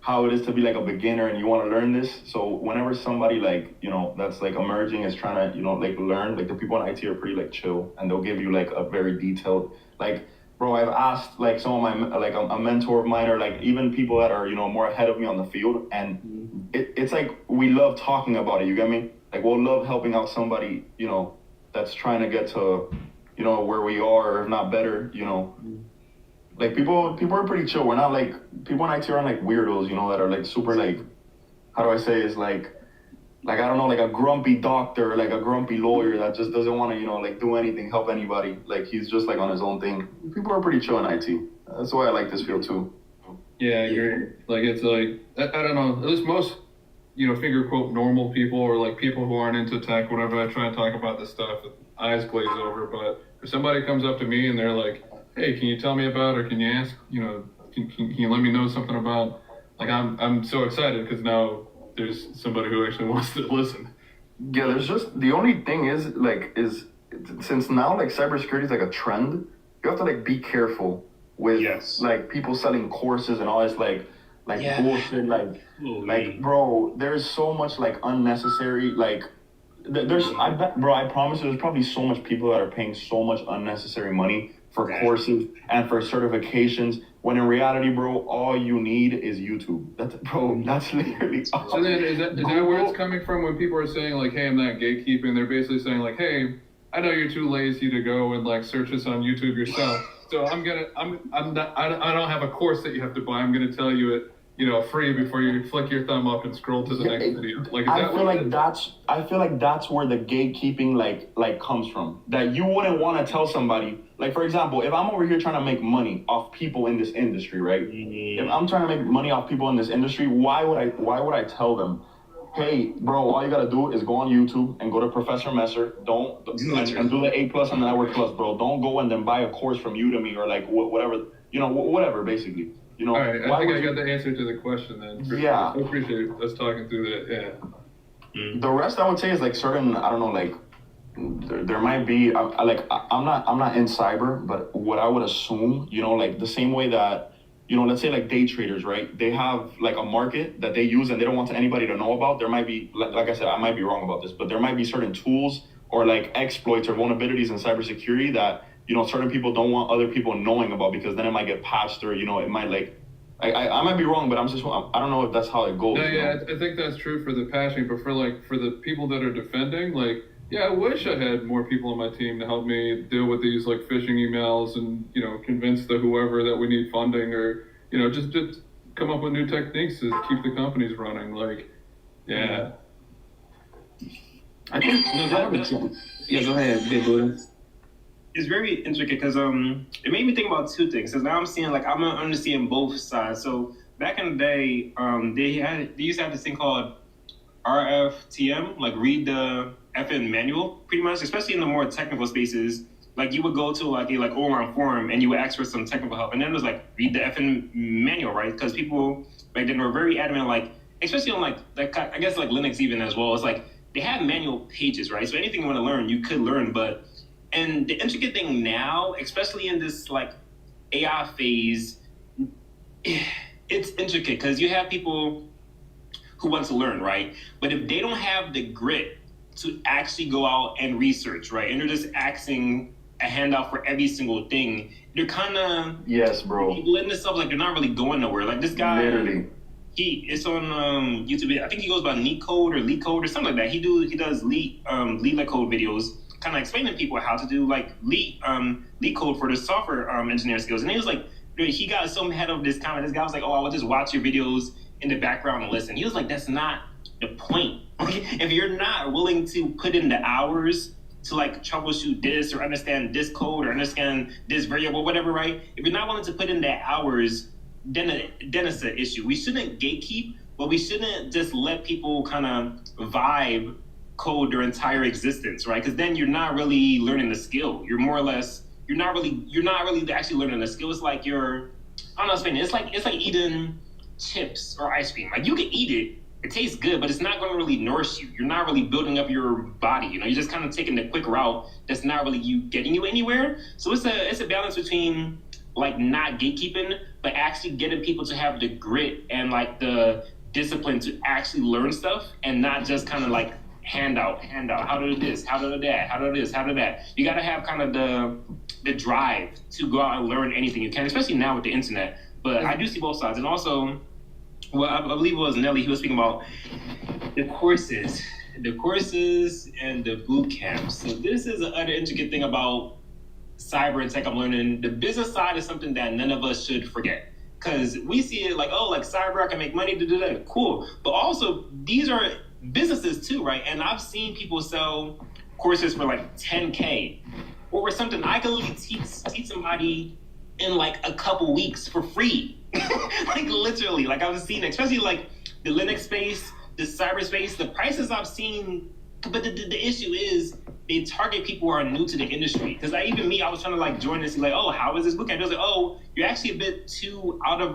how it is to be like a beginner and you want to learn this. So whenever somebody like that's like emerging is trying to like learn, like the people in IT are pretty like chill and they'll give you like a very detailed like. Bro, I've asked like some of my like a mentor of mine or like even people that are more ahead of me on the field, and it's like we love talking about it. You get me? Like we'll love helping out somebody that's trying to get to where we are or if not better. Like people are pretty chill. We're not like people in IT aren't like weirdos. That are like super like how do I say is like I don't know, like a grumpy doctor, like a grumpy lawyer that just doesn't want to, like do anything, help anybody. Like he's just like on his own thing. People are pretty chill in IT. That's why I like this field too. Yeah, I agree. Like it's like I don't know. At least most, finger quote normal people or like people who aren't into tech. Whenever I try and talk about this stuff, eyes glaze over. But if somebody comes up to me and they're like, "Hey, can you tell me about, or can you ask, can you let me know something about?" Like I'm so excited because now there's somebody who actually wants to listen. Yeah, there's just the only thing is since now like cybersecurity is like a trend, you have to like be careful with like people selling courses and all this like bullshit like bro, there's so much like unnecessary like I promise you there's probably so much people that are paying so much unnecessary money for courses and for certifications. When in reality, bro, all you need is YouTube. That's literally all. So then is that where it's coming from when people are saying like, hey, I'm not gatekeeping? They're basically saying like, hey, I know you're too lazy to go and like search this on YouTube yourself. So I don't have a course that you have to buy. I'm gonna tell you it, free before you flick your thumb up and scroll to the next video. Like I feel like that's where the gatekeeping like comes from. That you wouldn't want to tell somebody like for example, if I'm over here trying to make money off people in this industry, right? If I'm trying to make money off people in this industry, why would I tell them, hey, bro, all you gotta do is go on YouTube and go to Professor Messer. And do the A+ and the Network Plus, bro. Don't go and then buy a course from Udemy or like whatever, whatever, basically. All right, I think I got the answer to the question then. Yeah. I appreciate us talking through that. Yeah. The rest I would say is like certain, I don't know, like there might be I'm not in cyber, but what I would assume, like the same way that, let's say like day traders, right? They have like a market that they use and they don't want anybody to know about. There might be, like I said, I might be wrong about this, but there might be certain tools or like exploits or vulnerabilities in cybersecurity that, certain people don't want other people knowing about, because then it might get patched or, it might like, I might be wrong, but I don't know if that's how it goes. No, yeah, I think that's true for the patching, but for the people that are defending, like, yeah, I wish I had more people on my team to help me deal with these like phishing emails and, convince the whoever that we need funding, or, just come up with new techniques to keep the companies running. Like, yeah. I think yeah, go ahead, Big Buddha. It's very intricate because it made me think about two things. Because now I'm seeing, like, I'm understanding both sides. So back in the day, they used to have this thing called RFTM, like read the FN manual, pretty much, especially in the more technical spaces. Like you would go to like a online forum and you would ask for some technical help, and then it was like read the FN manual, right? Because people back then were very adamant, like especially on like I guess like Linux even as well. It's like they have manual pages, right? So anything you want to learn, you could learn. But and the intricate thing now, especially in this like AI phase, it's intricate because you have people who want to learn, right? But if they don't have the grit to actually go out and research, right? And they're just asking a handout for every single thing. They're kind of letting this up like they're not really going nowhere. Like this guy, literally, it's on YouTube. I think he goes by Neat Code or Leak Code or something like that. He does lead code videos, kind of explaining to people how to do like lead code for the software engineering skills. And he was like, he got so ahead of this comment. This guy was like, oh, I will just watch your videos in the background and listen. He was like, that's not the point. If you're not willing to put in the hours to like troubleshoot this or understand this code or understand this variable, whatever, right? If you're not willing to put in the hours, then it's an issue. We shouldn't gatekeep, but we shouldn't just let people kind of vibe code their entire existence, right? Because then you're not really learning the skill. You're more or less, you're not really actually learning the skill. It's like I don't know, it's like eating chips or ice cream. Like you can eat it, it tastes good, but it's not going to really nourish you. You're not really building up your body. You're just kind of taking the quick route that's not really getting you anywhere. So it's a balance between like not gatekeeping, but actually getting people to have the grit and like the discipline to actually learn stuff, and not just kind of like handout, how to do this, how to do that, how to do this, how to do that. You got to have kind of the drive to go out and learn anything you can, especially now with the internet. But I do see both sides. And also, well, I believe it was Nelly, he was speaking about the courses and the boot camps. So this is another intricate thing about cyber and tech I'm learning. The business side is something that none of us should forget. Because we see it like, oh, like cyber, I can make money, cool. But also, these are businesses too, right? And I've seen people sell courses for like 10K, or something I could literally teach somebody in like a couple weeks for free. Like literally, like I've seen, especially like the Linux space, the cyber space, the prices I've seen. But the issue is they target people who are new to the industry. Because I was trying to like join this, like, oh, how is this bootcamp? I was like, oh, you're actually a bit too out of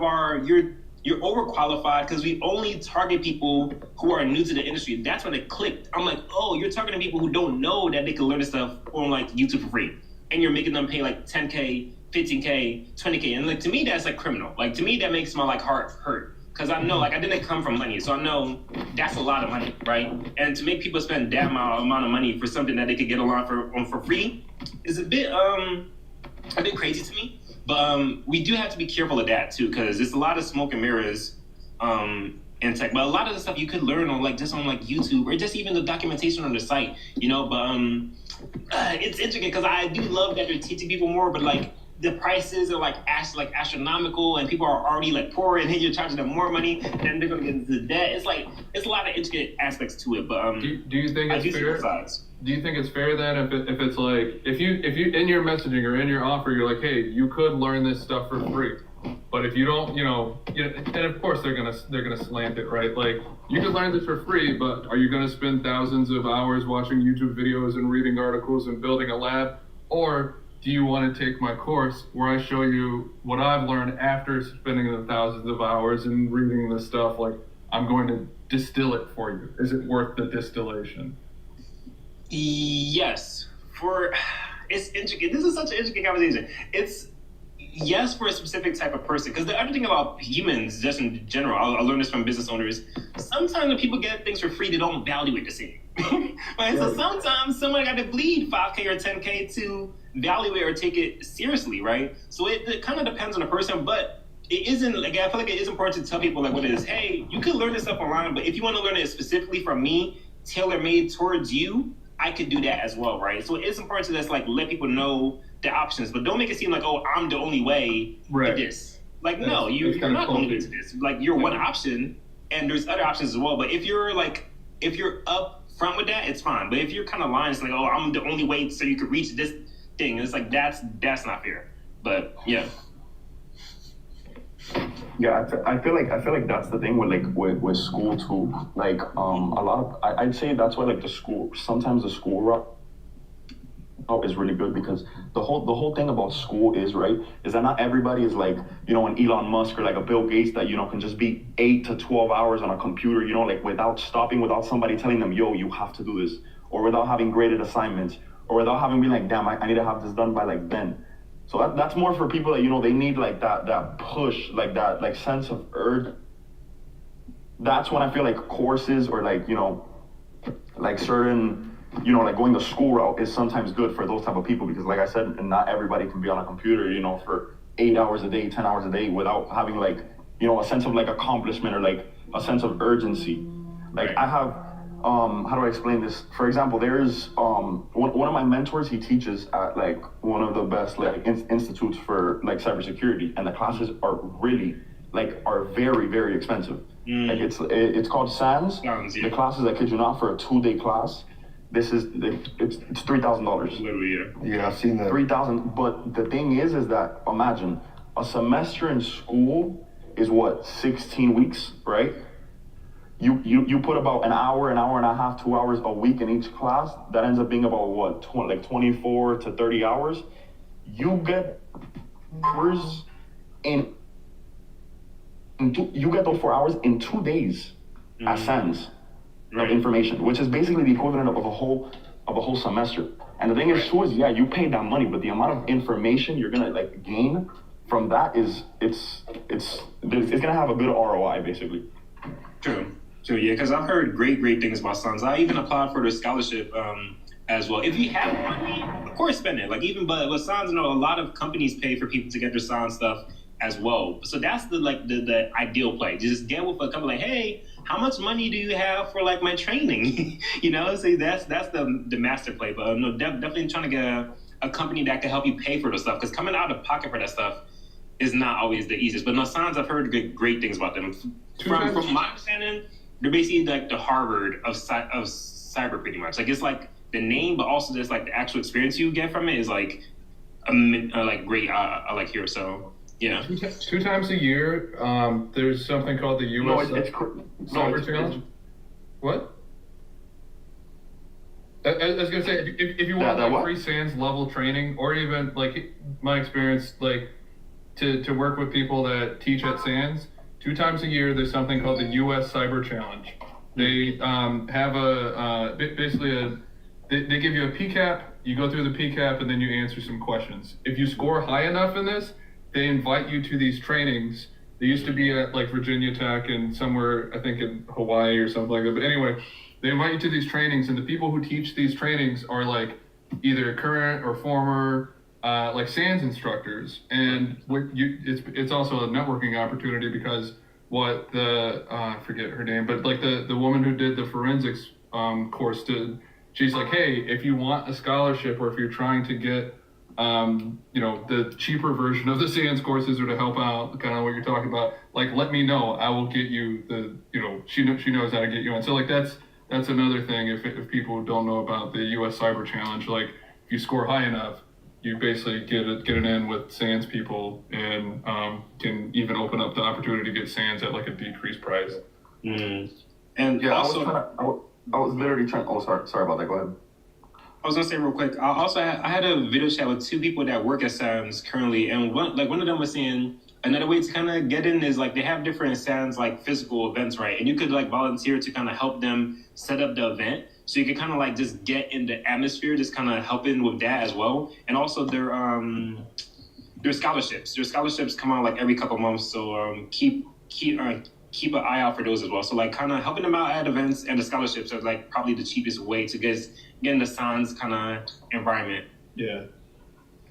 you're overqualified because we only target people who are new to the industry. That's when it clicked. I'm like, oh, you're targeting people who don't know that they can learn this stuff on like YouTube for free. And you're making them pay like 10K, 15K, 20K. And like to me, that's like criminal. Like to me, that makes my like heart hurt. Because I know, like, I didn't come from money, so I know that's a lot of money, right? And to make people spend that amount of money for something that they could get along for free is a bit crazy to me. But we do have to be careful of that too, because there's a lot of smoke and mirrors in tech. But a lot of the stuff you could learn on like YouTube or just even the documentation on the site, But it's interesting because I do love that they're teaching people more, but like, the prices are like astronomical, and people are already like poor, and then you're charging them more money, and they're gonna get into debt. It's like it's a lot of intricate aspects to it. But do you think it's fair? do you think it's fair then if it's like if you in your messaging or in your offer you're like, hey, you could learn this stuff for free, but if you don't, and of course they're gonna slant it, right? Like you could learn this for free, but are you gonna spend thousands of hours watching YouTube videos and reading articles and building a lab, or do you want to take my course where I show you what I've learned after spending the thousands of hours and reading this stuff? Like I'm going to distill it for you. Is it worth the distillation? Yes. It's intricate. This is such an intricate conversation. It's yes for a specific type of person. Because the other thing about humans, just in general, I learned this from business owners. Sometimes when people get things for free, they don't value it the same. Right? So sometimes someone got to bleed 5K or 10K to value it or take it seriously, right? So it kind of depends on the person, but it isn't like I feel like it is important to tell people like what it is. Hey, you can learn this stuff online, but if you want to learn it specifically from me, tailor made towards you, I could do that as well, right? So it's important to just like let people know the options, but don't make it seem like, oh, I'm the only way to this. Like, no, you're not the only way to this. Like, you're one option, and there's other options as well. But if you're up front with that, it's fine. But if you're kind of lying, it's like, oh, I'm the only way so you could reach this thing. It's like that's not fair. But yeah. Yeah, I feel like that's the thing with school too. Like a lot of I'd say that's why like sometimes the school route is really good, because the whole thing about school is that not everybody is like an Elon Musk or like a Bill Gates that can just be 8 to 12 hours on a computer like without stopping, without somebody telling them, yo, you have to do this, or without having graded assignments, or without having been like, damn, I need to have this done by like then. So that's more for people that they need like that push, like that like sense of urge. That's when I feel like courses or like like certain like going the school route is sometimes good for those type of people, because like I said, not everybody can be on a computer for 8 hours a day, 10 hours a day without having like a sense of like accomplishment or like a sense of urgency. Like I have how do I explain this? For example, there's one of my mentors, he teaches at like one of the best like institutes for like cybersecurity, and the classes are really are very, very expensive. Like it's called SANS. The classes, I kid you not, for a 2-day class, it's $3,000. Literally, Yeah, I've seen that. 3,000. But the thing is that imagine a semester in school is what, 16 weeks, right? You put about an hour and a half, 2 hours a week in each class. That ends up being about what, 24 to 30 hours. You get hours you get those 4 hours in 2 days at SANS of information, which is basically the equivalent of a whole semester. And the thing is too is, yeah, you paid that money, but the amount of information you're gonna like gain from that is it's gonna have a good ROI basically. True, yeah, because I've heard great things about SANS. I even applied for the scholarship as well. If you have money, of course spend it. Like but with SANS, a lot of companies pay for people to get their SANS stuff as well. So that's the ideal play. Just get with a company like, hey, how much money do you have for like my training? So that's the master play. But no, definitely trying to get a company that can help you pay for the stuff, because coming out of pocket for that stuff is not always the easiest. But no, SANS, I've heard great things about them. From my understanding, they're basically like the Harvard of cyber, pretty much. Like it's like the name, but also just like the actual experience you get from it is like great. I like here. So yeah. 2 times a year, there's something called the U.S. Cyber Challenge. What? I was gonna say, if you want like free SANS level training, or even like my experience, like to work with people that teach at SANS, 2 times a year there's something called the U.S. Cyber Challenge. They have they give you a PCAP, you go through the PCAP, and then you answer some questions. If you score high enough in this, they invite you to these trainings. They used to be at like Virginia Tech and somewhere, I think in Hawaii or something like that. But anyway, they invite you to these trainings, and the people who teach these trainings are like either current or former like SANS instructors. And it's also a networking opportunity, because what I forget her name, but like the woman who did the forensics course did, she's like, hey, if you want a scholarship, or if you're trying to get the cheaper version of the SANS courses, or to help out kind of what you're talking about, like, let me know. I will get you she knows how to get you in. So like that's another thing. If people don't know about the U.S. Cyber Challenge, like if you score high enough, you basically get an in with SANS people, and can even open up the opportunity to get SANS at like a decreased price. And Yeah, also, I was literally trying. Oh, sorry about that. Go ahead. I was gonna say real quick. I had a video chat with two people that work at SANS currently, and one of them was saying another way to kind of get in is like they have different SANS like physical events, right? And you could like volunteer to kind of help them set up the event, so you could kind of like just get in the atmosphere, just kind of helping with that as well. And also their scholarships. Their scholarships come out like every couple months, so keep an eye out for those as well. So like kind of helping them out at events, and the scholarships are like probably the cheapest way to get in the SANS kind of environment. Yeah.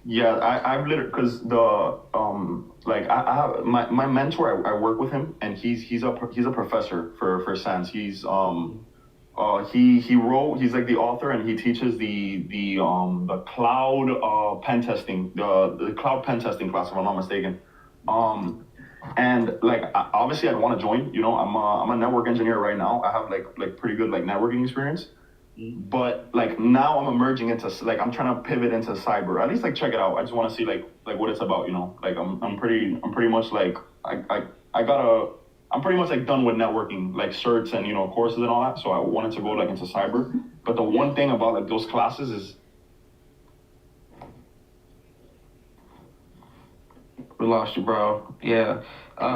Yeah, I've literally, because the like I have my mentor, I work with him, and he's a professor for SANS. He's he's like the author, and he teaches the cloud pen testing, the cloud pen testing class, if I'm not mistaken. And like obviously I'd want to join. You know, I'm a network engineer right now. I have like pretty good like networking experience. But like now I'm emerging into like I'm trying to pivot into cyber. At least like check it out. I just want to see like what it's about. You know, like I'm pretty much like I'm pretty much like done with networking, like certs and courses and all that. So I wanted to go like into cyber. But the one thing about like those classes is We lost you, bro. Yeah.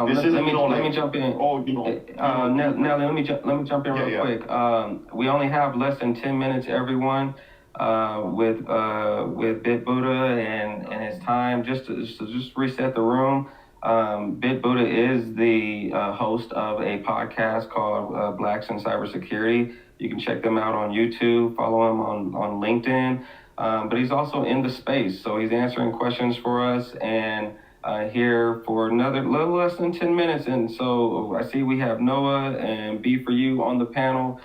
this isn't let like, me jump in. Oh, Nelly, let me jump in real Yeah. quick. We only have less than 10 minutes, everyone, with Bit Buddha and his time. Just to reset the room. Bit Buddha is the host of a podcast called Blacks in Cybersecurity. You can check them out on YouTube. Follow him on LinkedIn. But he's also in the space, so he's answering questions for us and. Here for another little less than 10 minutes. And so I see we have Noah and B for you on the panel.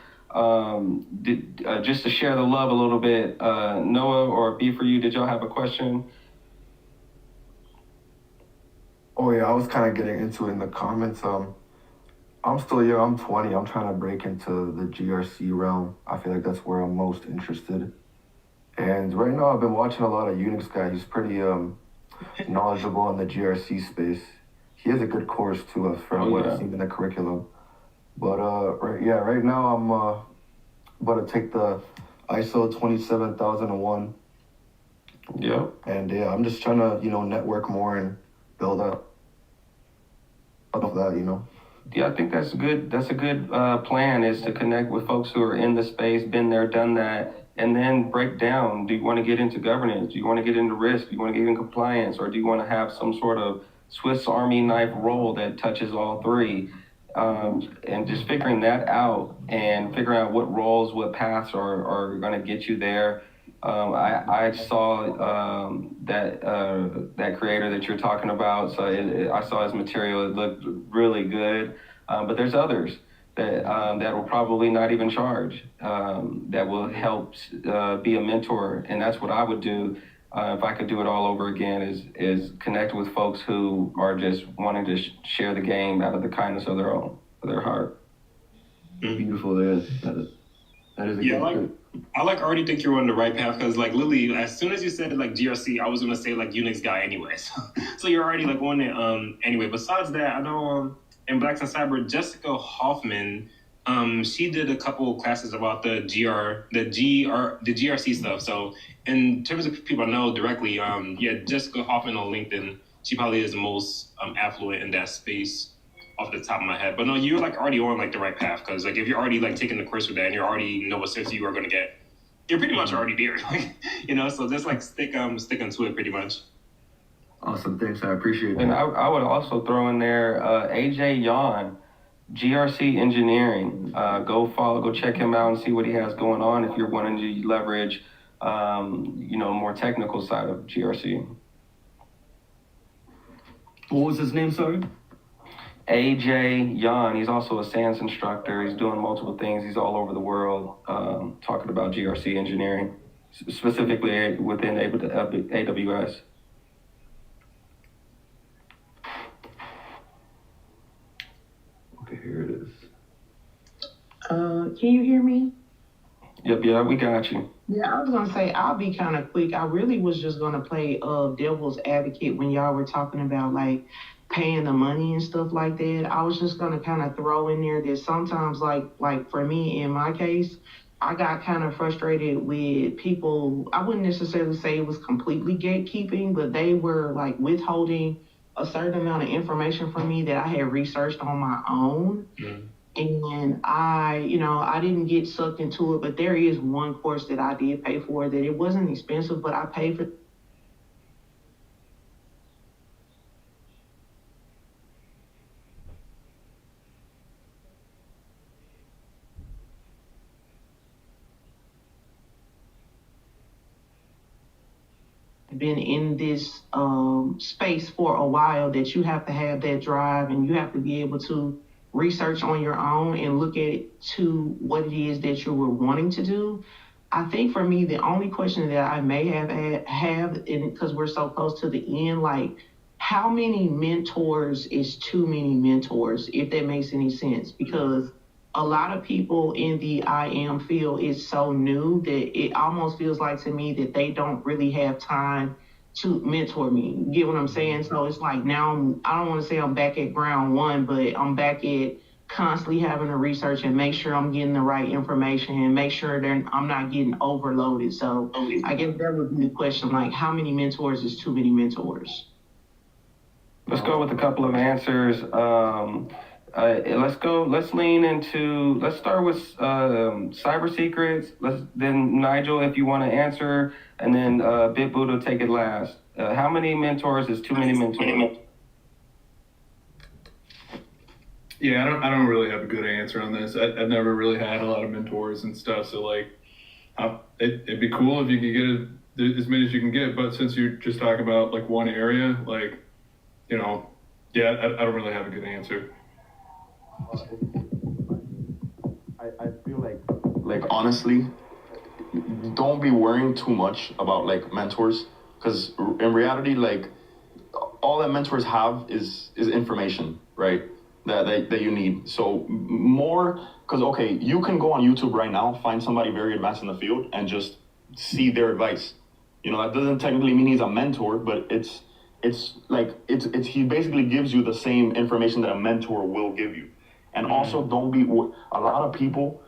Just to share the love a little bit, Noah or B for you, did y'all have a question? Oh yeah, I was kind of getting into it in the comments. I'm still young, I'm 20. I'm trying to break into the GRC realm. I feel like that's where I'm most interested. And right now I've been watching a lot of Unix guy. He's pretty knowledgeable in the GRC space. He has a good course too, from what I've seen in the curriculum. But right now I'm about to take the ISO 27001. Yep. And yeah, I'm just trying to network more and build up of that. Yeah, I think that's good. That's a good plan, is to connect with folks who are in the space, been there, done that, and then break down. Do you want to get into governance? Do you want to get into risk? Do you want to get into compliance? Or do you want to have some sort of Swiss Army knife role that touches all three? And just figuring that out and figuring out what roles, what paths are going to get you there. I saw that creator that you're talking about. So I saw his material. It looked really good. But there's others that will probably not even charge, that will help be a mentor. And that's what I would do if I could do it all over again, is connect with folks who are just wanting to share the game out of the kindness of their heart. Beautiful. That is a good I already think you're on the right path, because like Lily, as soon as you said like GRC, I was gonna say like Unix guy anyway. So you're already like on it. Anyway, besides that, I know in Blacks in Cyber, Jessica Hoffman, she did a couple classes about the GRC stuff. So in terms of people I know directly, Jessica Hoffman on LinkedIn, she probably is the most affluent in that space off the top of my head. But no, you're like already on like the right path, because like if you're already like taking the course with that and you already know what sense you are going to get, you're pretty much already there. So just like stick into it pretty much. Awesome, thanks. I appreciate it. And I would also throw in there AJ Yan, GRC Engineering. Go check him out and see what he has going on if you're wanting to leverage, more technical side of GRC. What was his name, sorry? AJ Yan. He's also a SANS instructor. He's doing multiple things. He's all over the world talking about GRC engineering, specifically within AWS. Okay, here it is. Can you hear me? Yep, yeah, we got you. Yeah, I was gonna say I'll be kind of quick. I really was just gonna play devil's advocate when y'all were talking about like paying the money and stuff like that. I was just gonna kind of throw in there that sometimes like for me in my case, I got kind of frustrated with people. I wouldn't necessarily say it was completely gatekeeping, but they were like withholding a certain amount of information from me that I had researched on my own. And I didn't get sucked into it, but there is one course that I did pay for that it wasn't expensive, but I paid for been in this space for a while that you have to have that drive and you have to be able to research on your own and look at it to what it is that you were wanting to do. I think for me, the only question that I may have, and because we're so close to the end, like how many mentors is too many mentors, if that makes any sense? Because a lot of people in the IM field is so new that it almost feels like to me that they don't really have time to mentor me. You get what I'm saying? So it's like now I don't want to say I'm back at ground one, but I'm back at constantly having to research and make sure I'm getting the right information and make sure that I'm not getting overloaded. So I guess that would be the question, like how many mentors is too many mentors? Let's go with a couple of answers. Let's lean into, let's start with cyber secrets. Then Nigel, if you want to answer, and then Bit Buddha take it last. How many mentors is too many mentors? Yeah, I don't really have a good answer on this. I've never really had a lot of mentors and stuff, so like, it'd be cool if you could get as many as you can get. But since you're just talking about like one area, like, yeah, I don't really have a good answer. I feel like honestly, don't be worrying too much about like mentors, because in reality, like all that mentors have is information, right? That you need. So more, because okay, you can go on YouTube right now, find somebody very advanced in the field, and just see their advice. That doesn't technically mean he's a mentor, but it's he basically gives you the same information that a mentor will give you. And also, don't be, a lot of people,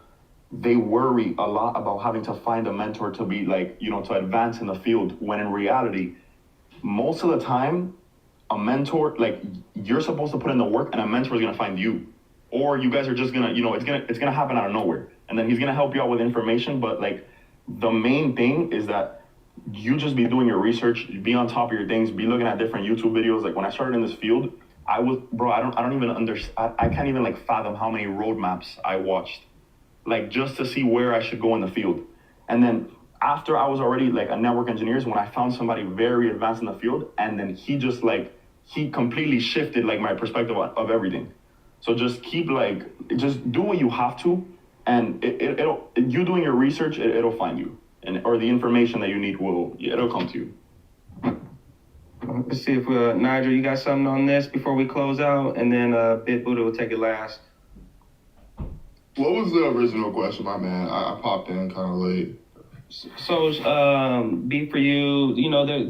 they worry a lot about having to find a mentor to be like, to advance in the field, when in reality, most of the time, a mentor, like you're supposed to put in the work and a mentor is going to find you. Or you guys are just going to, it's going to happen out of nowhere. And then he's going to help you out with information. But like the main thing is that you just be doing your research, be on top of your things, be looking at different YouTube videos. Like when I started in this field, I don't even understand. I can't even like fathom how many roadmaps I watched, like just to see where I should go in the field. And then after I was already like a network engineer, is when I found somebody very advanced in the field, and then he completely shifted like my perspective of everything. So just just do what you have to, and you doing your research, it'll find you, or the information that you need it'll come to you. Let's see if Nigel, you got something on this before we close out, and then Bit Buddha will take it last. What was the original question, my man? I popped in kind of late. So, B, for you,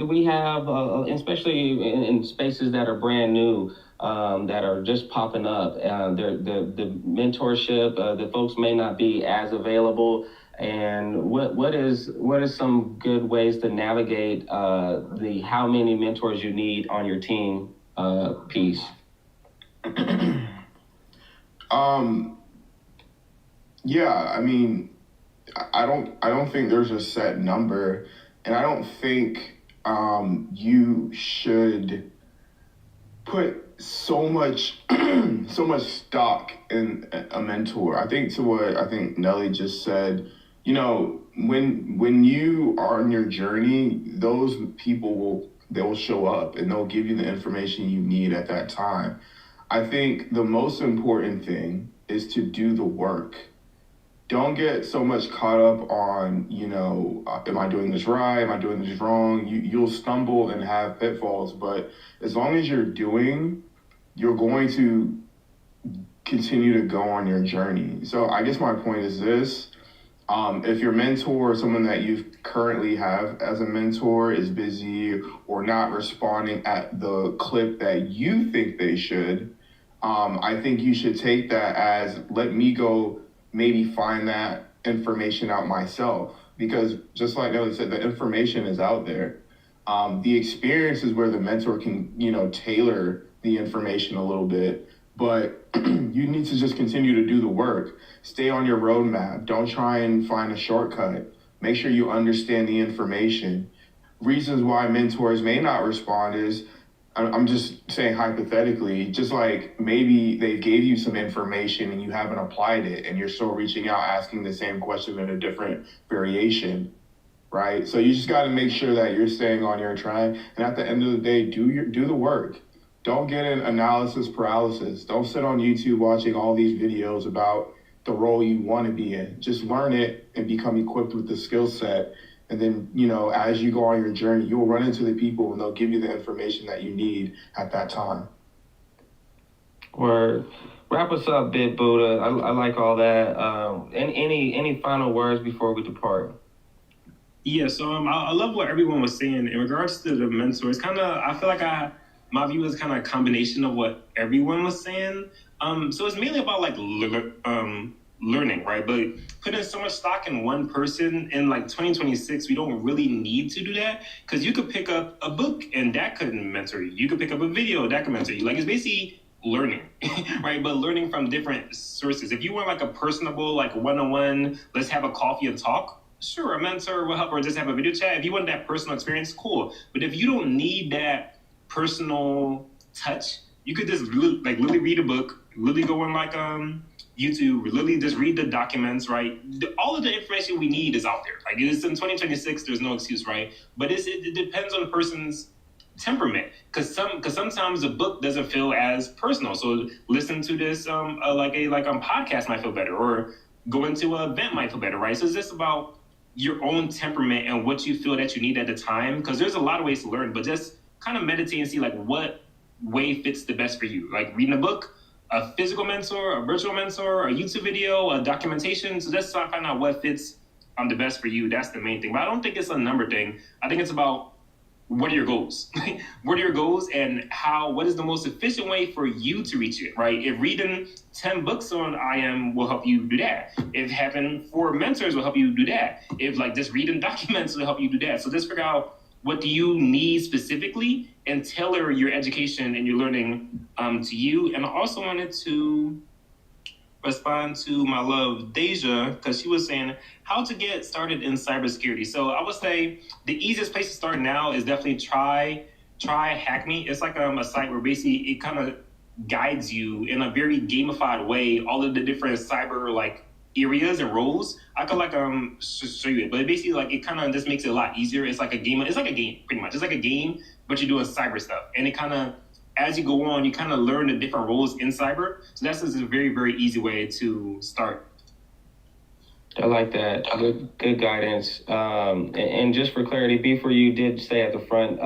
we have, especially in spaces that are brand new, that are just popping up, the mentorship, the folks may not be as available. And what is some good ways to navigate the how many mentors you need on your team piece? Yeah, I mean, I don't think there's a set number, and I don't think you should put so much stock in a mentor. I think to what I think Nelly just said, when you are on your journey, those people they'll show up and they'll give you the information you need at that time. I think the most important thing is to do the work. Don't get so much caught up on, am I doing this right? Am I doing this wrong? You'll stumble and have pitfalls, but as long as you're going to continue to go on your journey. So I guess my point is this. If your mentor or someone that you currently have as a mentor is busy or not responding at the clip that you think they should, I think you should take that as, let me go maybe find that information out myself. Because just like Ellie said, the information is out there. The experience is where the mentor can, tailor the information a little bit. But you need to just continue to do the work. Stay on your roadmap. Don't try and find a shortcut. Make sure you understand the information. Reasons why mentors may not respond is, I'm just saying hypothetically, just like maybe they gave you some information and you haven't applied it and you're still reaching out asking the same question in a different variation, right? So you just got to make sure that you're staying on your track. And at the end of the day, do the work. Don't get an analysis paralysis. Don't sit on YouTube watching all these videos about the role you want to be in. Just learn it and become equipped with the skill set. And then, as you go on your journey, you'll run into the people and they'll give you the information that you need at that time. Word. Wrap us up, Bit Buddha. I like all that. And any final words before we depart? Yeah, so I love what everyone was saying in regards to the mentor. It's kind of, I feel like my view is kind of a combination of what everyone was saying. So it's mainly about like learning, right? But putting so much stock in one person in like 2026, we don't really need to do that, because you could pick up a book and that could mentor you. You could pick up a video that could mentor you. Like, it's basically learning, right? But learning from different sources. If you want like a personable, like one-on-one, let's have a coffee and talk, sure, a mentor will help, or just have a video chat. If you want that personal experience, cool. But if you don't need that personal touch, you could just literally read a book, literally go on like YouTube, literally just read the documents, right? All of the information we need is out there. Like, it's in 2026, there's no excuse, right? But it depends on the person's temperament, because sometimes a book doesn't feel as personal. So listen to this like a podcast might feel better, or go into an event might feel better, right? So it's just about your own temperament and what you feel that you need at the time, because there's a lot of ways to learn, but just kind of meditate and see like what way fits the best for you. Like reading a book, a physical mentor, a virtual mentor, a YouTube video, a documentation. So just find out what fits the best for you. That's the main thing. But I don't think it's a number thing. I think it's about, what are your goals? What are your goals, and what is the most efficient way for you to reach it, right? If reading 10 books on IM will help you do that. If having 4 mentors will help you do that. If like just reading documents will help you do that. So just figure out, what do you need specifically, and tailor your education and your learning to you. And I also wanted to respond to my love, Deja, because she was saying how to get started in cybersecurity. So I would say the easiest place to start now is definitely try HackMe. It's like a site where basically it kind of guides you in a very gamified way, all of the different cyber like areas and roles. I could show you it, but basically like it kind of just makes it a lot easier. It's like a game pretty much. It's like a game, but you're doing cyber stuff, and it kind of, as you go on, you kind of learn the different roles in cyber. So that's just a very, very easy way to start. I like that. Good guidance. And just for clarity, before you did say at the front,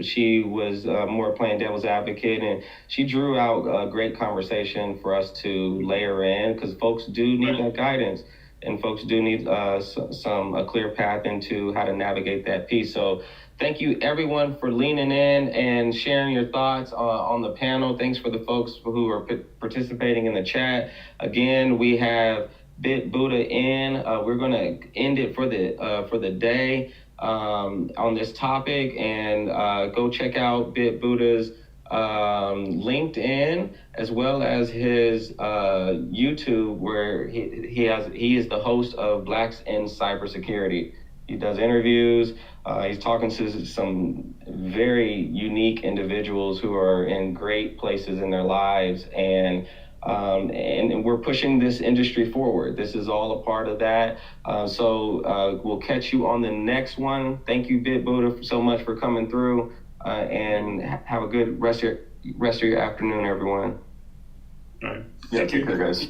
she was more playing devil's advocate, and she drew out a great conversation for us to layer in, because folks do need that guidance, and folks do need a clear path into how to navigate that piece. So thank you everyone for leaning in and sharing your thoughts on the panel. Thanks for the folks who are participating in the chat. Again, we have Bit Buddha in. We're gonna end it for the day on this topic, and go check out Bit Buddha's LinkedIn, as well as his YouTube, where he is the host of Blacks in Cybersecurity. He does interviews. He's talking to some very unique individuals who are in great places in their lives, and we're pushing this industry forward. This is all a part of that. So we'll catch you on the next one. Thank you, Bit Buddha, so much for coming through, and have a good rest of your afternoon, everyone. All right. Yeah, take care, guys.